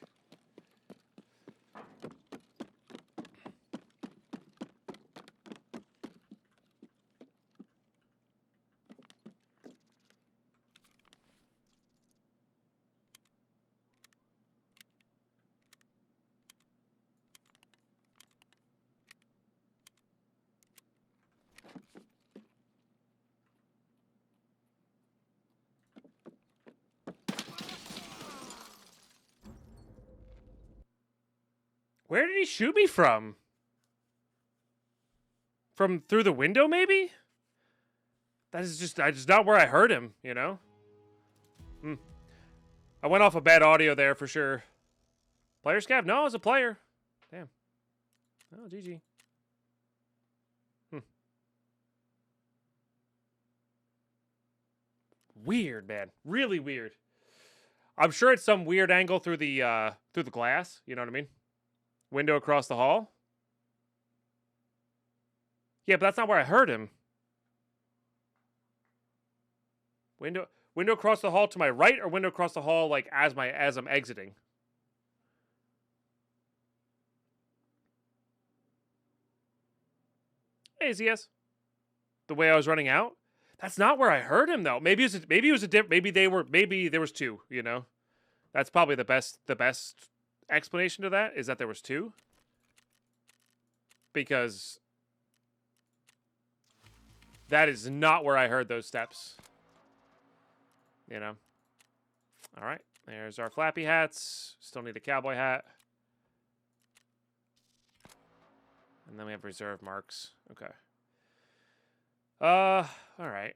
S1: Where did he shoot me from? From through the window, maybe? That is just not where I heard him, you know? I went off a bad audio there for sure. Player scav? No, I was a player. Damn. Oh, GG. Weird, man. Really weird. I'm sure it's some weird angle through the glass. You know what I mean? Window across the hall. Yeah, but that's not where I heard him. Window across the hall to my right, or window across the hall like as I'm exiting. Hey, ZS. The way I was running out. That's not where I heard him though. Maybe there was two. You know, that's probably the best explanation to that is that there was two. Because that is not where I heard those steps. You know. All right, there's our flappy hats. Still need a cowboy hat. And then we have reserve marks. Okay. All right.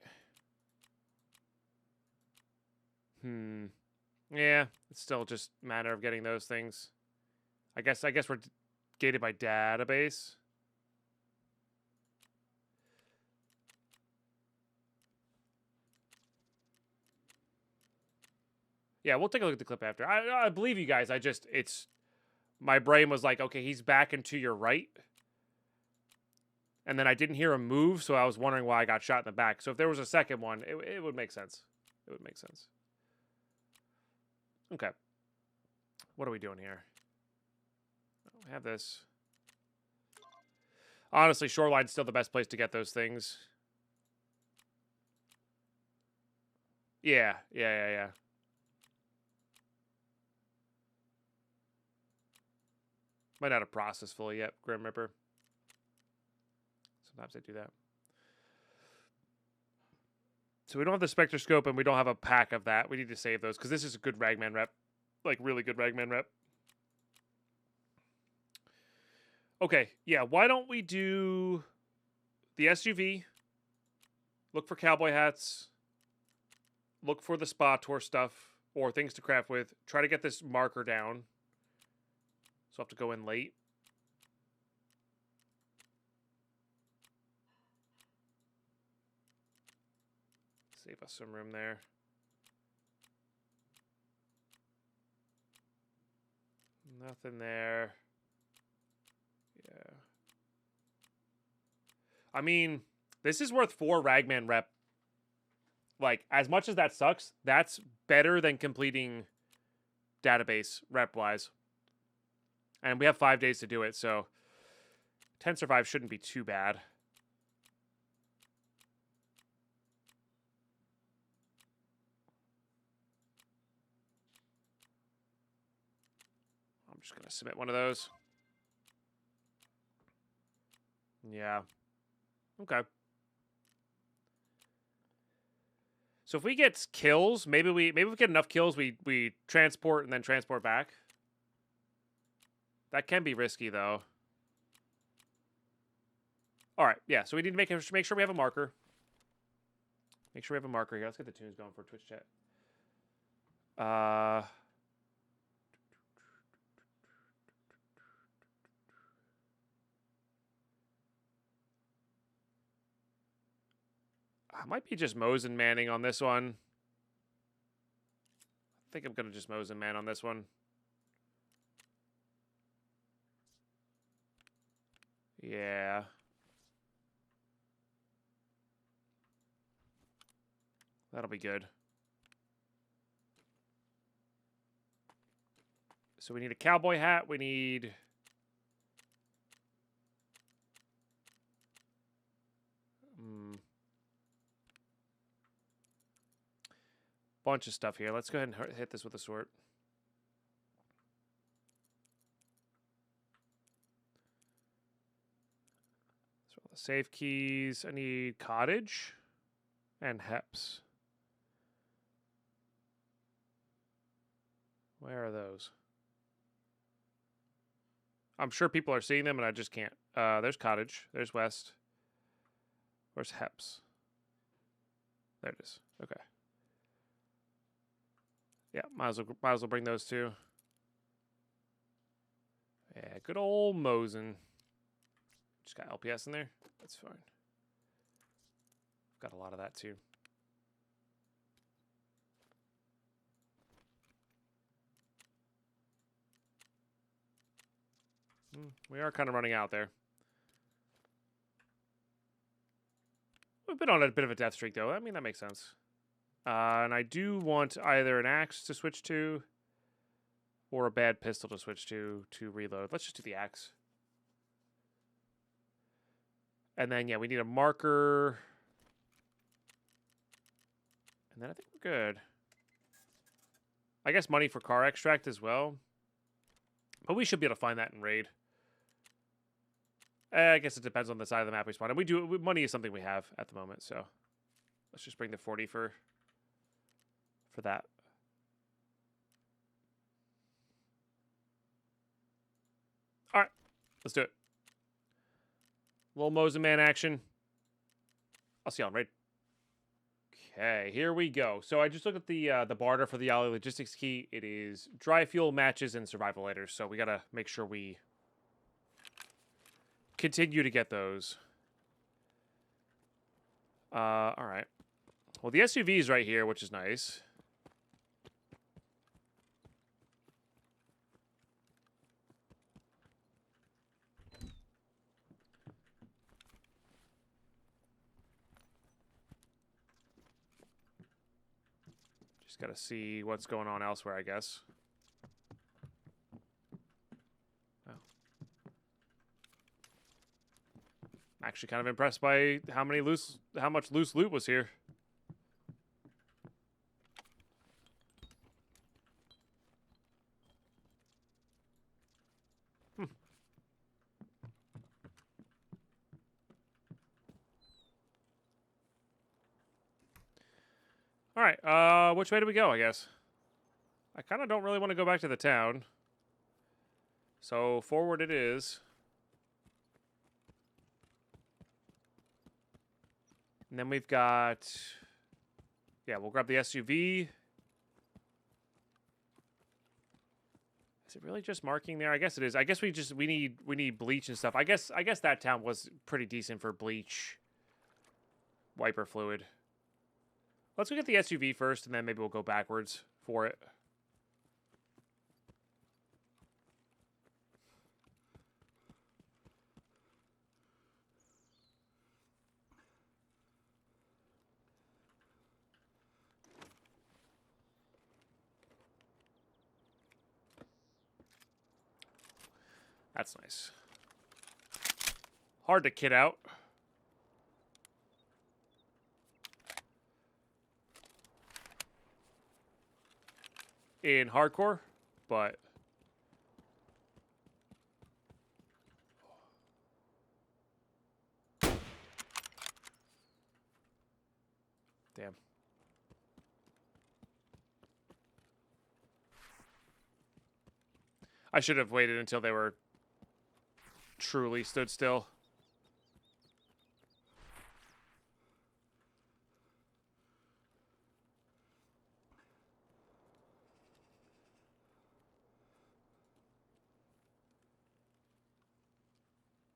S1: Yeah, it's still just a matter of getting those things. I guess we're gated by database. Yeah, we'll take a look at the clip after. I believe you guys. My brain was like, okay, he's back and to your right. And then I didn't hear him move, so I was wondering why I got shot in the back. So if there was a second one, it would make sense. It would make sense. Okay. What are we doing here? We have this. Honestly, Shoreline's still the best place to get those things. Yeah. Might not have processed fully yet, Grim Ripper. Sometimes I do that. So we don't have the Spectroscope and we don't have a pack of that. We need to save those because this is a good Ragman rep. Like, really good Ragman rep. Okay, yeah, why don't we do the SUV, look for cowboy hats, look for the spa tour stuff, or things to craft with, try to get this marker down. So I'll have to go in late. Save us some room there. Nothing there. Yeah. I mean, this is worth 4 Ragman rep. Like, as much as that sucks, that's better than completing database rep-wise. And we have 5 days to do it, so 10 survive shouldn't be too bad. I'm just going to submit one of those. Yeah. Okay. So if we get kills, maybe we get enough kills, we transport and then transport back. That can be risky though. All right, yeah. So we need to make sure we have a marker. Make sure we have a marker here. Let's get the tunes going for Twitch chat. I might be just Mosin manning on this one. I think I'm going to just Mosin man on this one. Yeah. That'll be good. So we need a cowboy hat. We need... bunch of stuff here. Let's go ahead and hit this with a sword. So all the save keys. I need cottage and heps. Where are those? I'm sure people are seeing them and I just can't. There's cottage. There's west. Where's heps? There it is. Okay. Yeah, might as well bring those two. Yeah, good old Mosin. Just got LPS in there. That's fine. Got a lot of that too. We are kind of running out there. We've been on a bit of a death streak, though. I mean, that makes sense. And I do want either an axe to switch to or a bad pistol to switch to reload. Let's just do the axe. And then, yeah, we need a marker. And then I think we're good. I guess money for car extract as well. But we should be able to find that in raid. I guess it depends on the side of the map we spawn. And money is something we have at the moment, so let's just bring the 40 for that. All right, let's do it. Little Mosin Man action. I'll see you on raid. Okay, here we go. So I just looked at the barter for the Alley Logistics key. It is dry fuel, matches, and survival laters. So we gotta make sure we continue to get those. All right. Well, the SUV is right here, which is nice. Just gotta see what's going on elsewhere, I guess. Oh. I'm actually kind of impressed by how much loose loot was here. All right, which way do we go, I guess? I kind of don't really want to go back to the town. So forward it is. And then we've got... Yeah, we'll grab the SUV. Is it really just marking there? I guess it is. I guess we need bleach and stuff. I guess that town was pretty decent for bleach. Wiper fluid. Let's go get the SUV first, and then maybe we'll go backwards for it. That's nice. Hard to kit out. In hardcore, but damn. I should have waited until they were truly stood still.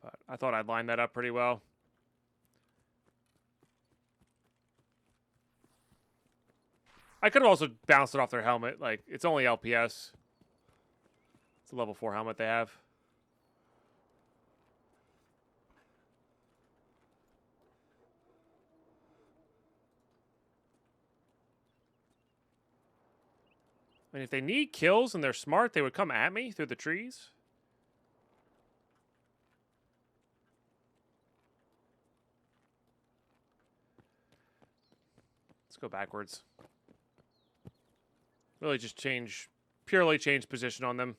S1: But I thought I'd line that up pretty well. I could have also bounced it off their helmet. Like, it's only LPS. It's a level 4 helmet they have. I mean, if they need kills and they're smart, they would come at me through the trees. Let's go backwards. Really just purely change position on them.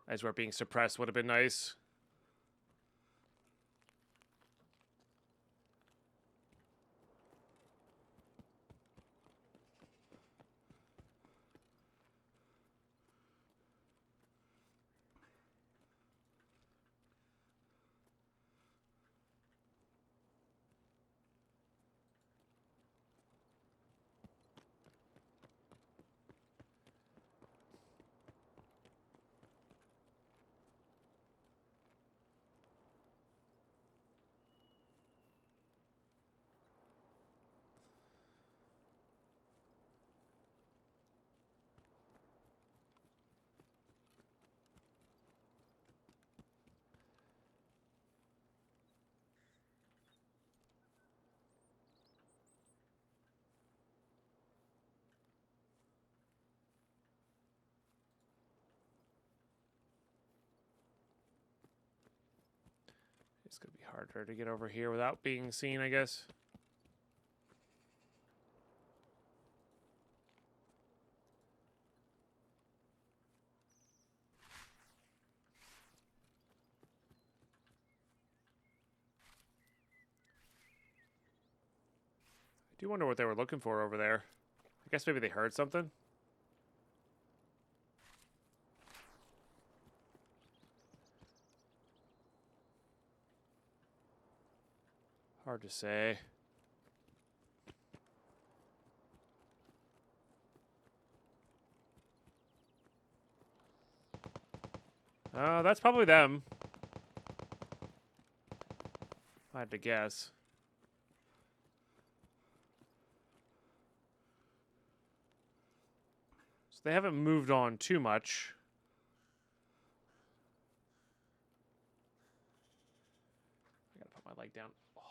S1: As we're being suppressed would have been nice. It's going to be harder to get over here without being seen, I guess. I do wonder what they were looking for over there. I guess maybe they heard something. Hard to say. That's probably them. I had to guess. So they haven't moved on too much. I gotta put my leg down. Oh.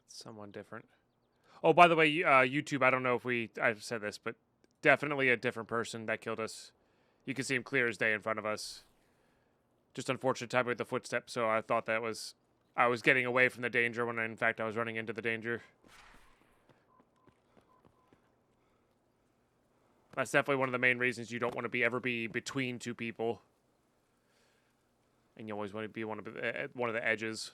S1: Someone different. Oh, by the way, YouTube, I don't know if I've said this, but definitely a different person that killed us. You can see him clear as day in front of us. Just unfortunate timing with the footsteps, so I thought I was getting away from the danger when in fact I was running into the danger. That's definitely one of the main reasons you don't want to ever be between two people. And you always want to be one of the edges.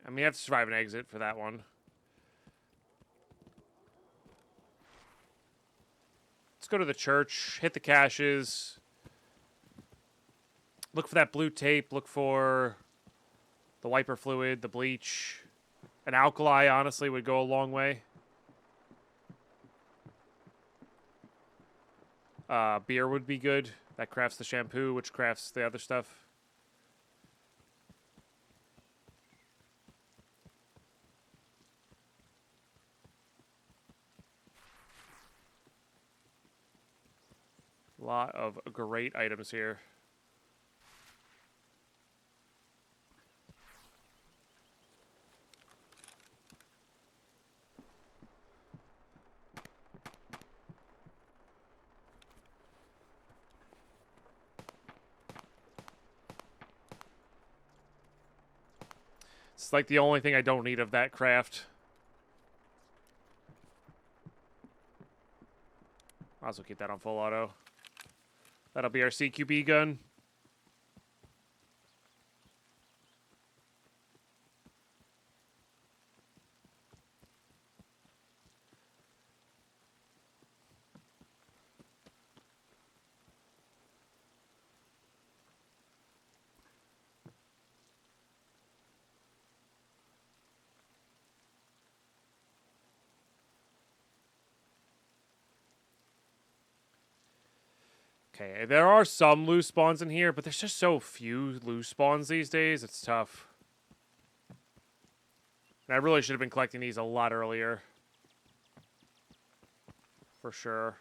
S1: I mean, you have to survive an exit for that one. Let's go to the church, hit the caches. Look for that blue tape. Look for the wiper fluid, the bleach. An alkali, honestly, would go a long way. Beer would be good. That crafts the shampoo, which crafts the other stuff. A lot of great items here. It's like the only thing I don't need of that craft. I'll also keep that on full auto. That'll be our CQB gun. Okay, there are some loose spawns in here, but there's just so few loose spawns these days, it's tough. And I really should have been collecting these a lot earlier. For sure.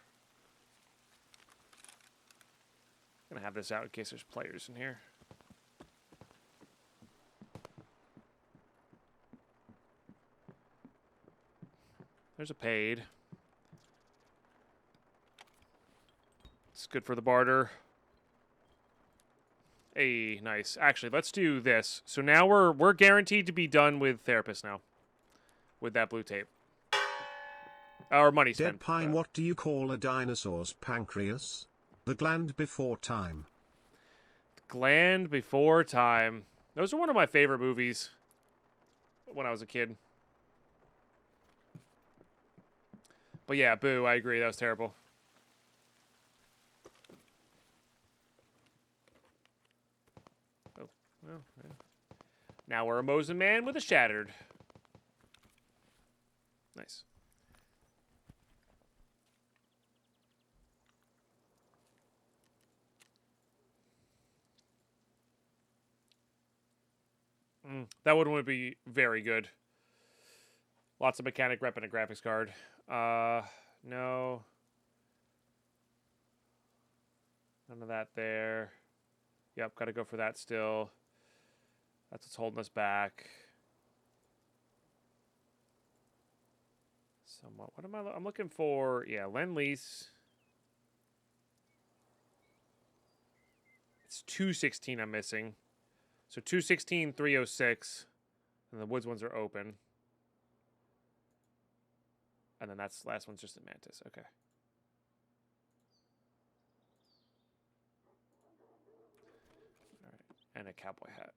S1: I'm gonna have this out in case there's players in here. There's a paid. It's good for the barter. Hey, nice. Actually, let's do this. So now we're guaranteed to be done with therapist now. With that blue tape. Our money spent.
S2: Deadpine, what do you call a dinosaur's pancreas? The gland before time.
S1: Gland before time. Those are one of my favorite movies when I was a kid. But yeah, boo, I agree. That was terrible. Oh, well, yeah. Now we're a Mosin man with a shattered. Nice. That one would be very good. Lots of mechanic rep and a graphics card. No. None of that there. Yep, got to go for that still. That's what's holding us back. Somewhat. What am I? I'm looking for. Yeah, Lend-Lease. It's 216 I'm missing. So 216, 306. And the Woods ones are open. And then that's last one's just a Mantis. Okay. All right. And a cowboy hat.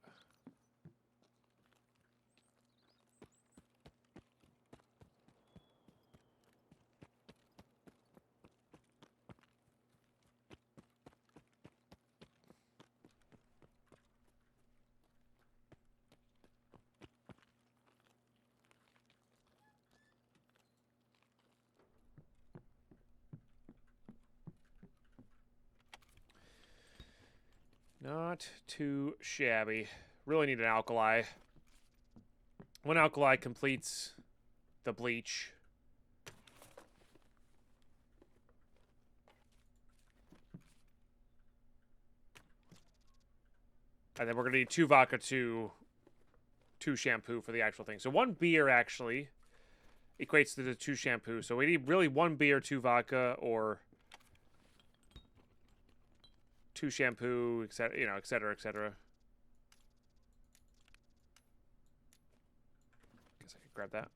S1: Not too shabby. Really need an alkali. One alkali completes the bleach. And then we're going to need 2 vodka, 2 shampoo for the actual thing. So 1 beer actually equates to the 2 shampoo. So we need really 1 beer, 2 vodka, or 2 shampoo, etc. You know, etc. etc. Guess I could grab that.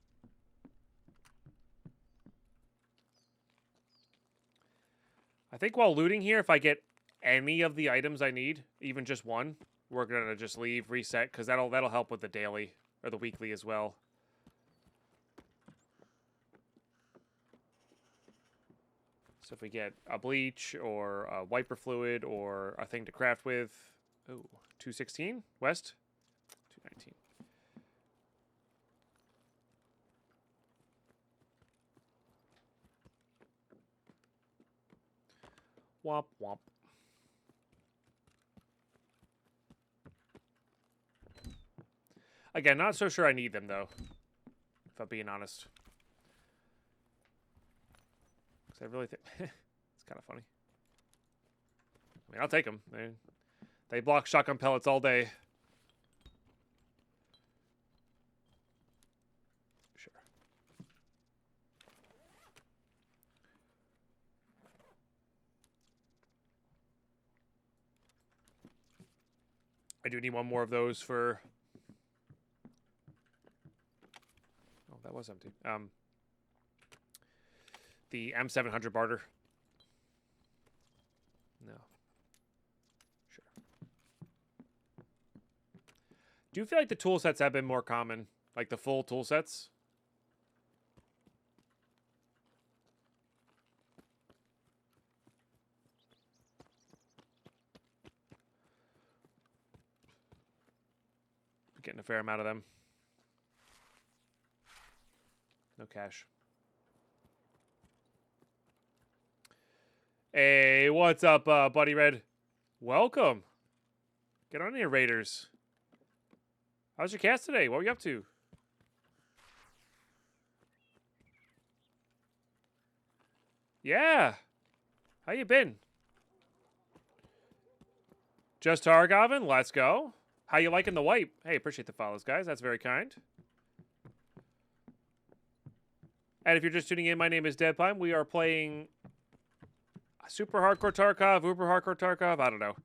S1: I think while looting here, if I get any of the items I need, even just one, we're gonna just leave, reset, because that'll help with the daily or the weekly as well. So if we get a bleach or a wiper fluid or a thing to craft with, oh, 216 west, 219. Womp womp. Again, not so sure I need them, though, if I'm being honest. Because I really think... it's kind of funny. I mean, I'll take them. They block shotgun pellets all day. Sure. I do need one more of those for... That was empty. The M700 barter. No. Sure. Do you feel like the tool sets have been more common? Like the full tool sets? Getting a fair amount of them. No cash. Hey, what's up, Buddy Red? Welcome. Get on here, Raiders. How's your cast today? What were you up to? Yeah. How you been? Just Targovin? Let's go. How you liking the wipe? Hey, appreciate the follows, guys. That's very kind. And if you're just tuning in, my name is Deadpine. We are playing Super Hardcore Tarkov, Uber Hardcore Tarkov. I don't know.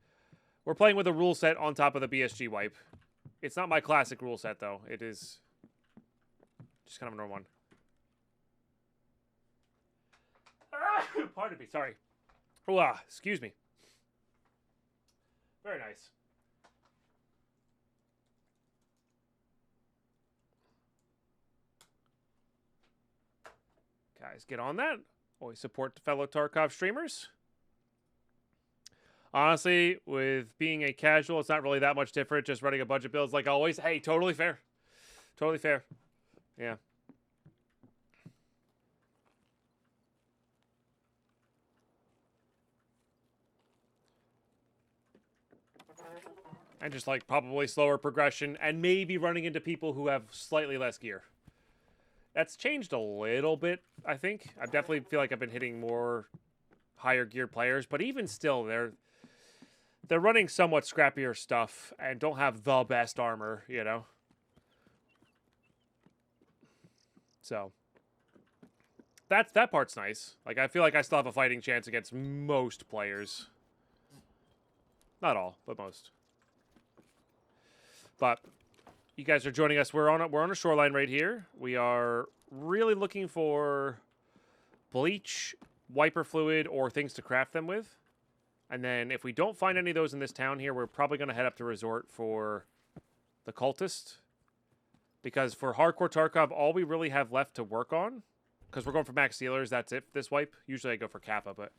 S1: We're playing with a rule set on top of the BSG wipe. It's not my classic rule set, though. It is just kind of a normal one. Pardon me. Sorry. Oh, excuse me. Very nice. Guys, get on that. Always support fellow Tarkov streamers. Honestly, with being a casual, it's not really that much different. Just running a bunch of builds like always. Hey, totally fair. Totally fair. Yeah. And just like probably slower progression and maybe running into people who have slightly less gear. That's changed a little bit, I think. I definitely feel like I've been hitting more higher gear players, but even still, they're running somewhat scrappier stuff and don't have the best armor, you know? So that part's nice. Like, I feel like I still have a fighting chance against most players. Not all, but most. But you guys are joining us. We're on a shoreline right here. We are really looking for bleach, wiper fluid, or things to craft them with. And then if we don't find any of those in this town here, we're probably going to head up to Resort for the cultist. Because for Hardcore Tarkov, all we really have left to work on, because we're going for max sealers, that's it this wipe. Usually I go for Kappa, but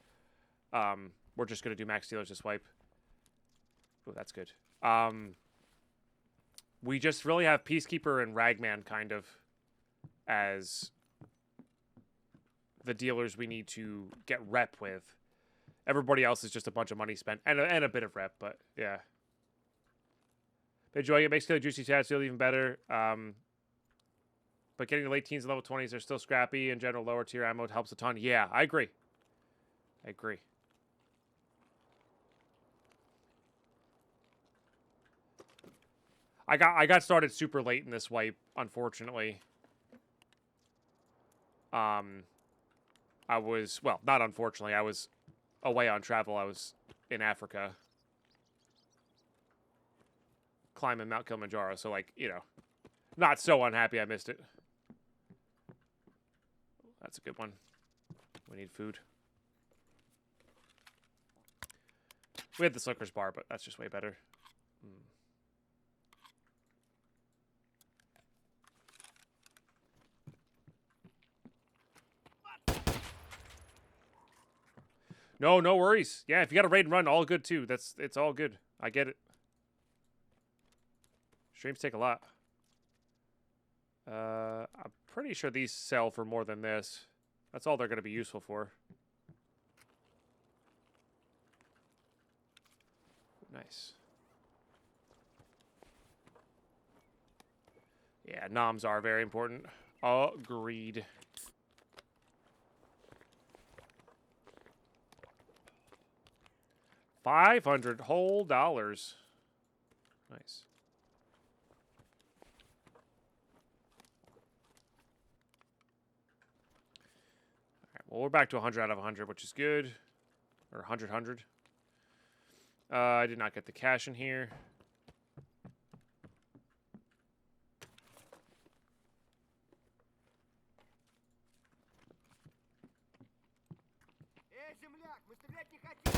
S1: we're just going to do max sealers this wipe. Oh, that's good. We just really have Peacekeeper and Ragman kind of as the dealers we need to get rep with. Everybody else is just a bunch of money spent and a bit of rep, but yeah. Enjoying it makes the juicy stats feel even better. But getting the late teens and level 20s are still scrappy. In general, lower tier ammo helps a ton. Yeah, I agree. I agree. I got started super late in this wipe, unfortunately. I was, well, not unfortunately, I was away on travel. I was in Africa climbing Mount Kilimanjaro, so like, you know, not so unhappy I missed it. That's a good one. We need food. We had the Slicker's bar, but that's just way better. No, no worries. Yeah, if you got a raid and run, all good too. It's all good. I get it. Streams take a lot. I'm pretty sure these sell for more than this. That's all they're going to be useful for. Nice. Yeah, noms are very important. Agreed. $500 whole dollars. Nice. All right, well, we're back to 100 out of 100, which is good. Or 100, 100. I did not get the cash in here.
S3: Эй, земляк, мы стрелять не хотим!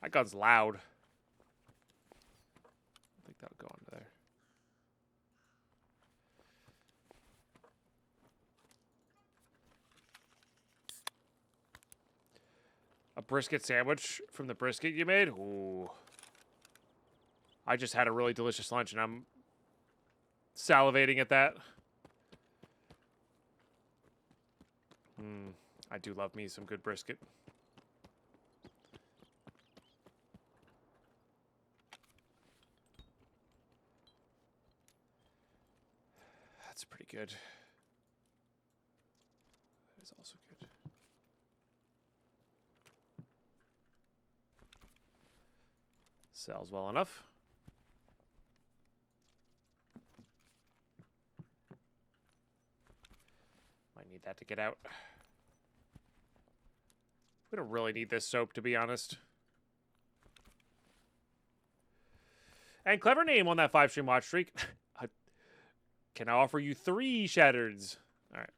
S1: That gun's loud. I think that'll go under there. A brisket sandwich from the brisket you made? Ooh. I just had a really delicious lunch and I'm salivating at that. I do love me some good brisket. That's pretty good. That is also good. Sells well enough. Might need that to get out. We don't really need this soap, to be honest. And clever name on that 5-stream watch streak. Can I offer you 3 shattereds? All right.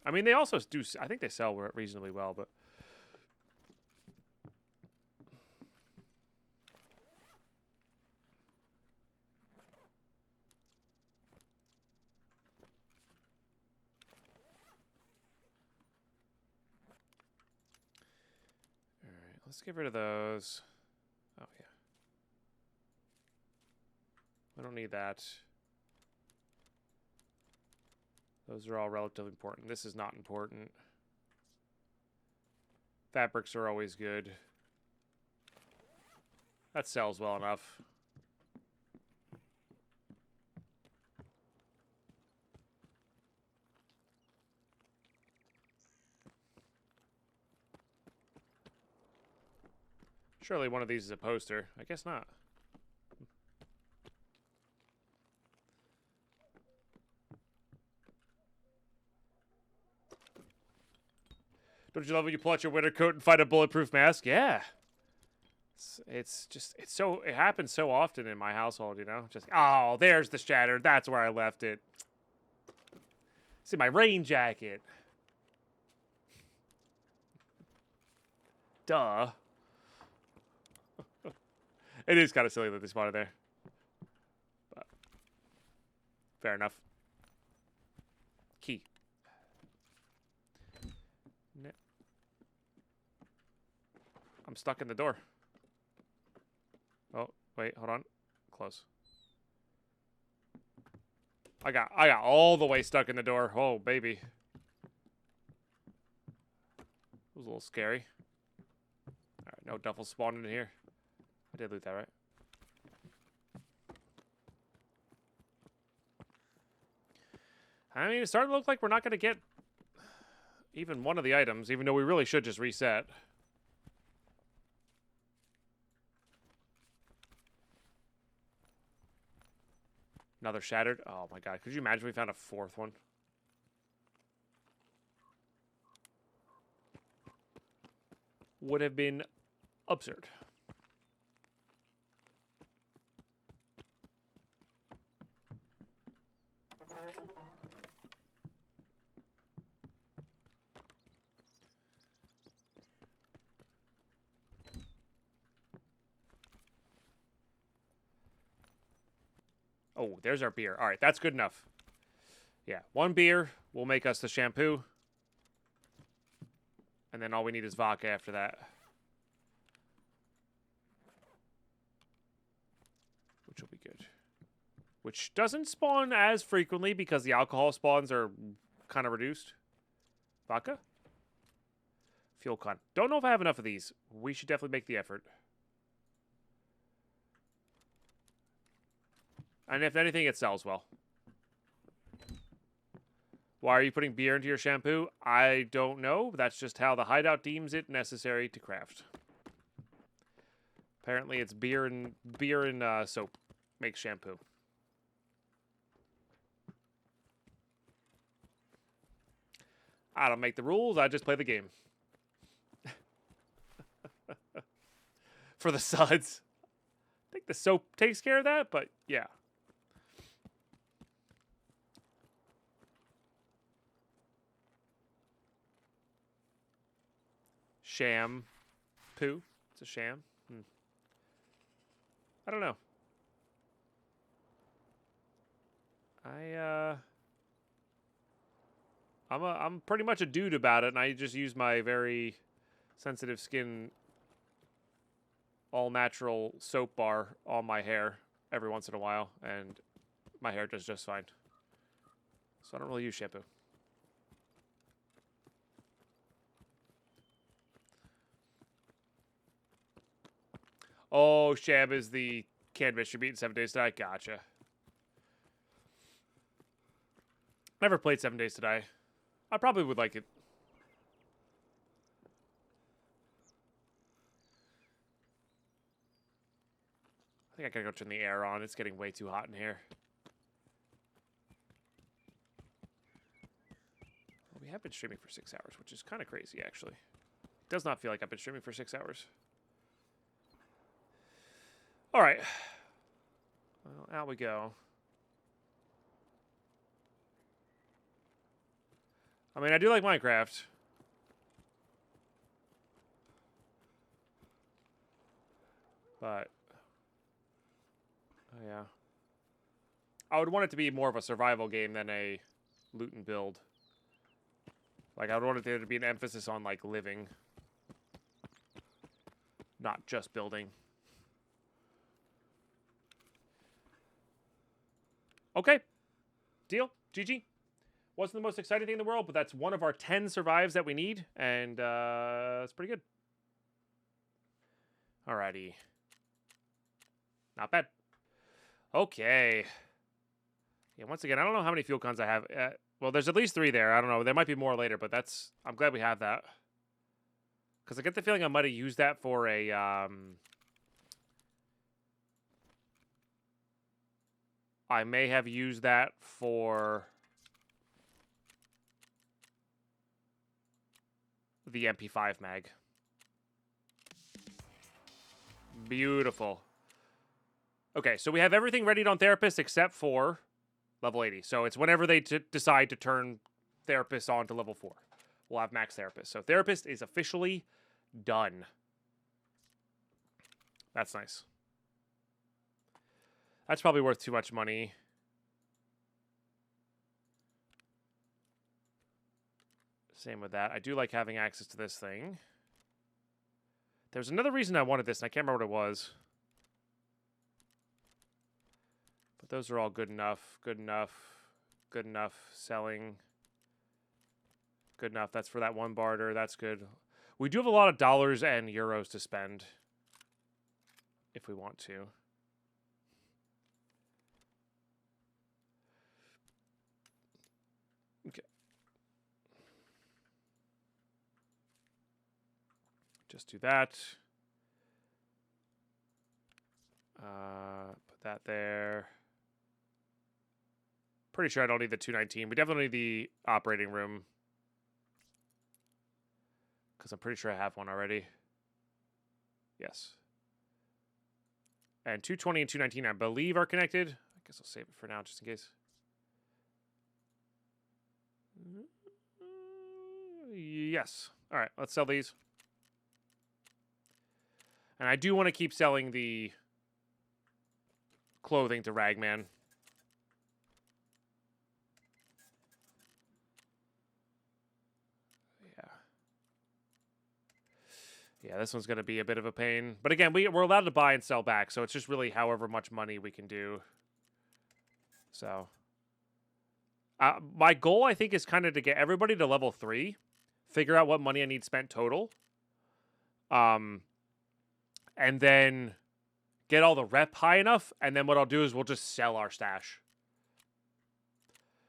S1: I mean, they also do. I think they sell reasonably well, but. Let's get rid of those. Oh, yeah. I don't need that. Those are all relatively important. This is not important. Fabrics are always good. That sells well enough. Surely one of these is a poster. I guess not. Don't you love when you pull out your winter coat and find a bulletproof mask? Yeah. It's so, it happens so often in my household, you know? Just, oh, there's the shattered. That's where I left it. See, my rain jacket. Duh. It is kind of silly that they spawned there. But fair enough. Key. I'm stuck in the door. Oh, wait, hold on. Close. I got all the way stuck in the door. Oh, baby. It was a little scary. Alright, no duffel spawned in here. I did loot that, right? I mean, it's starting to look like we're not going to get even one of the items, even though we really should just reset. Another shattered. Oh my god. Could you imagine we found a fourth one? Would have been absurd. Oh, there's our beer. All right, that's good enough. Yeah, one beer will make us the shampoo. And then all we need is vodka after that. Which will be good. Which doesn't spawn as frequently because the alcohol spawns are kind of reduced. Vodka? Fuel con. Don't know if I have enough of these. We should definitely make the effort. And if anything, it sells well. Why are you putting beer into your shampoo? I don't know. That's just how the hideout deems it necessary to craft. Apparently, it's beer and soap makes shampoo. I don't make the rules. I just play the game. For the suds. I think the soap takes care of that, but yeah. Sham poo. It's a sham. I don't know. I'm pretty much a dude about it, and I just use my very sensitive skin all natural soap bar on my hair every once in a while, and my hair does just fine. So I don't really use shampoo. Oh, Shab is the canned bitch you're beating 7 Days to Die. Gotcha. Never played 7 Days to Die. I probably would like it. I think I gotta go turn the air on. It's getting way too hot in here. Well, we have been streaming for 6 hours, which is kind of crazy, actually. It does not feel like I've been streaming for 6 hours. All right. Well, out we go. I mean, I do like Minecraft. But... oh, yeah. I would want it to be more of a survival game than a loot and build. Like, I would want there to be an emphasis on, like, living. not just building. Okay. Deal. GG. Wasn't the most exciting thing in the world, but that's one of our 10 survives that we need, and it's pretty good. Alrighty. Not bad. Okay. Yeah, once again, I don't know how many fuel cons I have. Well, there's at least 3 there. I don't know. There might be more later, but that's... I'm glad we have that. Because I get the feeling I might have used that for a... I may have used that for... the MP5 mag. Beautiful. Okay, so we have everything readied on Therapist except for level 80. So it's whenever they decide to turn Therapist on to level 4. We'll have max Therapist. So Therapist is officially done. That's nice. That's probably worth too much money. Same with that. I do like having access to this thing. There's another reason I wanted this, and I can't remember what it was. But those are all good enough. Good enough. Good enough. Selling. Good enough. That's for that one barter. That's good. We do have a lot of dollars and euros to spend. If we want to. Okay. Just do that. Put that there. Pretty sure I don't need the 219. We definitely need the operating room. Because I'm pretty sure I have one already. Yes. And 220 and 219, I believe, are connected. I guess I'll save it for now, just in case. Yes. All right, let's sell these. And I do want to keep selling the clothing to Ragman. Yeah, this one's going to be a bit of a pain. But again, we're allowed to buy and sell back, so it's just really however much money we can do. So, my goal, I think, is kind of to get everybody to level 3, figure out what money I need spent total, and then get all the rep high enough, and then what I'll do is we'll just sell our stash.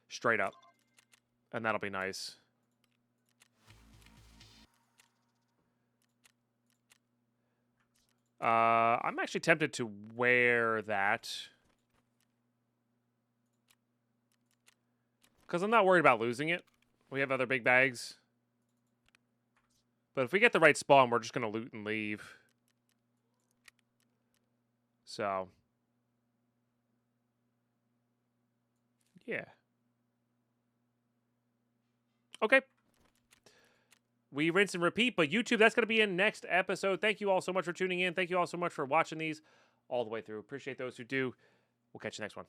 S1: Straight up. And that'll be nice. I'm actually tempted to wear that. Because I'm not worried about losing it. We have other big bags. But if we get the right spawn, we're just going to loot and leave. So. Yeah. Okay. We rinse and repeat, but YouTube, that's going to be in next episode. Thank you all so much for tuning in. Thank you all so much for watching these all the way through. Appreciate those who do. We'll catch you next one.